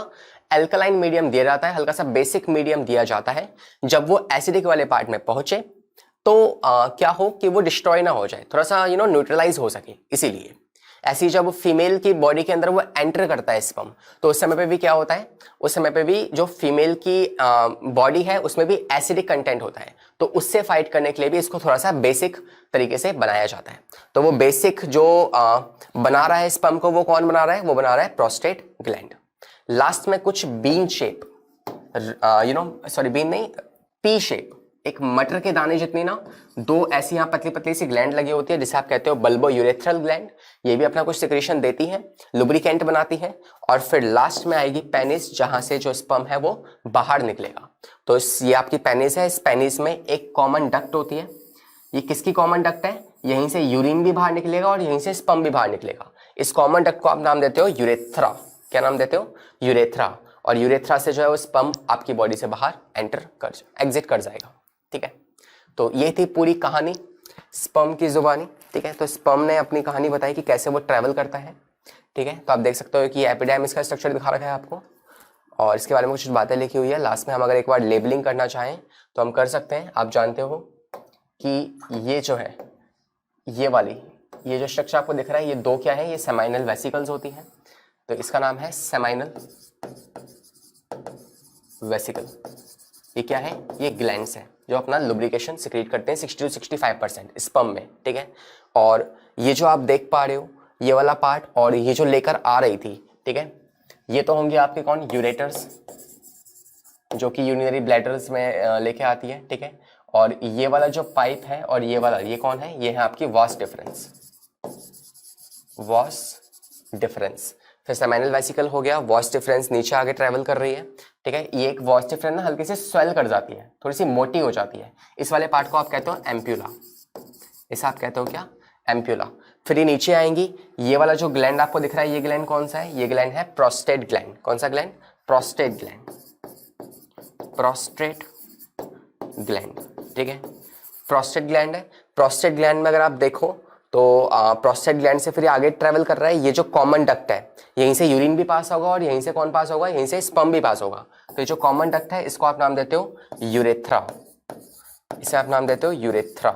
अल्कलाइन मीडियम दिया जाता है, हल्का सा बेसिक मीडियम दिया जाता है। जब वो एसिडिक वाले पार्ट में पहुंचे तो क्या हो कि वो डिस्ट्रॉय ना हो जाए, थोड़ा सा न्यूट्रलाइज हो सके। इसीलिए ऐसी जब फीमेल की बॉडी के अंदर वो एंटर करता है स्पर्म, तो उस समय पे भी क्या होता है, उस समय पे भी जो फीमेल की बॉडी है उसमें भी एसिडिक कंटेंट होता है, तो उससे फाइट करने के लिए भी इसको थोड़ा सा बेसिक तरीके से बनाया जाता है। तो वो बेसिक जो बना रहा है स्पर्म को, वो कौन बना रहा है, वो बना रहा है प्रोस्टेट ग्लैंड। लास्ट में कुछ बीन शेप, सॉरी बीन नहीं, पी शेप, एक मटर के दाने जितनी ना दो ऐसी यहाँ पतली पतली सी ग्लैंड लगी होती है, जिसे आप कहते हो बल्बो यूरेथ्रल ग्लैंड। ये भी अपना कुछ सिक्रेशन देती है, लुब्रिकेंट बनाती है, और फिर लास्ट में आएगी पेनिस, जहां से जो स्पर्म है वो बाहर निकलेगा। तो ये आपकी पेनिस है। इस पेनिस में एक कॉमन डक्ट होती है। ये किसकी कॉमन डक्ट है, यहीं से यूरिन भी बाहर निकलेगा और यहीं से स्पर्म भी बाहर निकलेगा। इस कॉमन डक्ट को आप नाम देते हो यूरेथ्रा। क्या नाम देते हो, यूरेथ्रा। और यूरेथ्रा से जो है वो स्पर्म आपकी बॉडी से बाहर एग्जिट कर जाएगा। ठीक है, तो ये थी पूरी कहानी स्पर्म की जुबानी। ठीक है, तो स्पर्म ने अपनी कहानी बताई कि कैसे वो ट्रैवल करता है। ठीक है, तो आप देख सकते हो कि एपिडेमिस का स्ट्रक्चर दिखा रखा है आपको, और इसके बारे में कुछ बातें लिखी हुई है। लास्ट में हम अगर एक बार लेबलिंग करना चाहें तो हम कर सकते हैं। आप जानते हो कि ये जो है, ये जो स्ट्रक्चर आपको दिख रहा है, ये दो क्या है, ये सेमाइनल वेसिकल्स होती हैं। तो इसका नाम है सेमाइनल वेसिकल। ये क्या है, ये ग्लैंड्स है जो अपना लुब्रिकेशन सिक्रीट करते हैं 60 to 65% स्पर्म में। ठीक है, और ये जो आप देख पा रहे हो ये वाला पार्ट, और ये जो लेकर आ रही थी, ठीक है, ये तो होंगे आपके कौन, यूरेटर्स, जो कि यूरिनरी ब्लैडर्स में लेके आती है। ठीक है, और ये वाला जो पाइप है और ये वाला, ये कौन है, ये है आपकी वास डिफरेंस। फिर सेमाइनल वेसिकल हो गया, वास डिफरेंस नीचे आगे ट्रेवल कर रही है। ठीक है, ये एक वास डिफरेंस ना हल्की से स्वेल कर जाती है, थोड़ी सी मोटी हो जाती है। इस वाले पार्ट को आप कहते हो एम्प्यूला। इसे आप कहते हो क्या, एम्प्यूला। फिर ये नीचे आएंगी, ये वाला जो ग्लैंड आपको दिख रहा है, ये ग्लैंड कौन सा है, ये ग्लैंड है प्रोस्टेट ग्लैंड। कौन सा gland, prostate gland, prostate gland. ठीक है, प्रोस्टेट ग्लैंड है। प्रोस्टेट ग्लैंड में अगर आप देखो तो प्रोस्टेट ग्लैंड से फिर आगे ट्रेवल कर रहा है, ये जो कॉमन डक्ट है, यहीं से यूरिन भी पास होगा और यहीं से कौन पास होगा, यहीं से स्पर्म भी पास होगा। तो ये जो कॉमन डक्ट है इसको आप नाम देते हो यूरेथ्रा। इसे आप नाम देते हो यूरेथ्रा।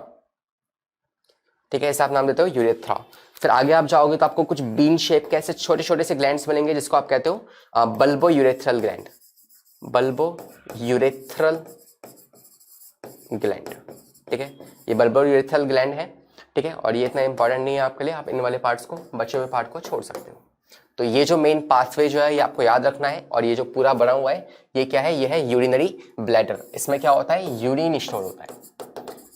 ठीक है, इसे आप नाम देते हो यूरेथ्रा। फिर आगे आप जाओगे तो आपको कुछ बीन शेप के ऐसे छोटे छोटे से ग्लैंड्स मिलेंगे, जिसको आप कहते हो bulbo urethral gland. Bulbo urethral gland. ठीक है, ये बल्बो यूरेथ्रल ग्लैंड है। ठीक है, और ये इतना इंपॉर्टेंट नहीं है आपके लिए, आप इन वाले पार्ट्स को, बचे हुए पार्ट को छोड़ सकते हो। तो ये जो मेन पाथवे जो है ये आपको याद रखना है, और ये जो पूरा बना हुआ है ये क्या है, ये है यूरिनरी ब्लैडर। इसमें क्या होता है, यूरिन स्टोर होता है,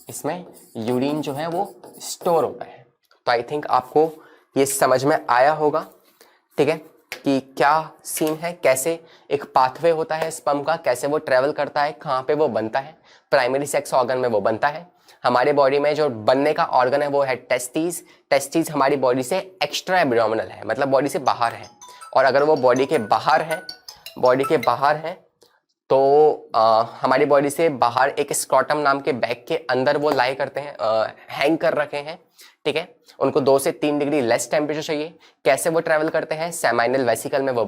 इसमें यूरिन जो है वो स्टोर होता है। तो आई थिंक आपको ये समझ में आया होगा। ठीक है, कि क्या सीन है, कैसे एक पाथवे होता है स्पर्म का, कैसे वो ट्रेवल करता है, कहाँ पे वो बनता है, प्राइमरी सेक्स ऑर्गन में वो बनता है। हमारे बॉडी में जो बनने का ऑर्गन है वो है टेस्टिस। टेस्टिस हमारी बॉडी से एक्स्ट्रा एब्डोमिनल है, मतलब बॉडी से बाहर है। और अगर वो बॉडी के बाहर है तो हमारी बॉडी से बाहर एक स्क्रॉटम नाम के बैग के अंदर वो लाई करते हैं, हैंग कर रखे हैं। ठीक है, उनको 2 से 3 डिग्री लेस टेम्परेचर चाहिए। कैसे वो ट्रैवल करते हैं, सेमाइनल वेसिकल में वो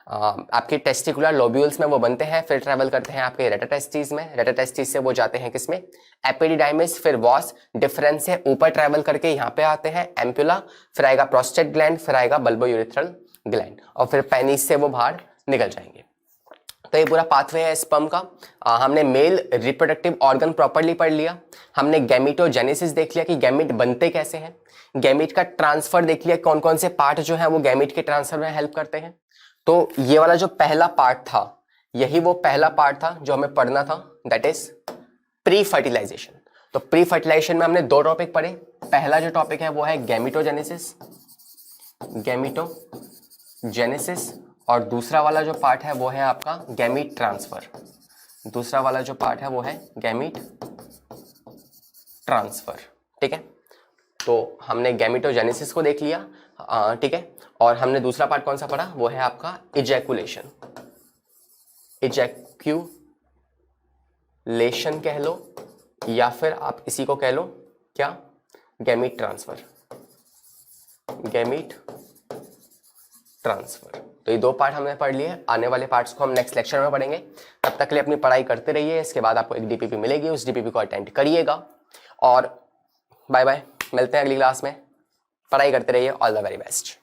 आपके टेस्टिकुलर लोब्यूल्स में वो बनते हैं, फिर ट्रैवल करते हैं आपके रेटाटेस्टिस में, रेटाटेस्टिस से वो जाते हैं किसमें, एपिडिडाइमिस, फिर वास डिफरेंस से ऊपर ट्रैवल करके यहाँ पे आते हैं एम्प्यूला, फिर आएगा प्रोस्टेट ग्लैंड, फिर आएगा बल्बो यूरेथ्रल ग्लैंड, और फिर पेनिस से वो बाहर निकल जाएंगे। तो ये पूरा पाथवे है स्पर्म का। हमने मेल रिप्रोडक्टिव ऑर्गन प्रॉपर्ली पढ़ लिया, हमने गैमीटोजेनेसिस देख लिया कि गैमीट बनते कैसे हैं, गैमीट का ट्रांसफर देख लिया, कौन कौन से पार्ट जो है वो गैमीट के ट्रांसफर में हेल्प करते हैं। तो ये वाला जो पहला पार्ट था, यही वो पहला पार्ट था जो हमें पढ़ना था, दैट इज प्री फर्टिलाइजेशन। तो प्री फर्टिलाइजेशन में हमने 2 टॉपिक पढ़े। पहला जो टॉपिक है वो है गैमीटोजेनेसिस, और दूसरा वाला जो पार्ट है वो है आपका गैमीट ट्रांसफर। दूसरा वाला जो पार्ट है वो है गैमीट ट्रांसफर। ठीक है, तो हमने गैमीटोजेनेसिस को देख लिया। ठीक है, और हमने दूसरा पार्ट कौन सा पढ़ा, वो है आपका इजैकुलेशन। ट्रांसलेशन कह लो या फिर आप इसी को कह लो क्या, गैमीट ट्रांसफर। Gamete transfer. तो ये 2 पार्ट हमने पढ़ लिए। आने वाले पार्ट्स को हम नेक्स्ट लेक्चर में पढ़ेंगे। तब तक के लिए अपनी पढ़ाई करते रहिए। इसके बाद आपको एक डीपीपी मिलेगी, उस डीपीपी को अटेंड करिएगा। और बाय बाय, मिलते हैं अगली क्लास में। पढ़ाई करते रहिए। All the very best.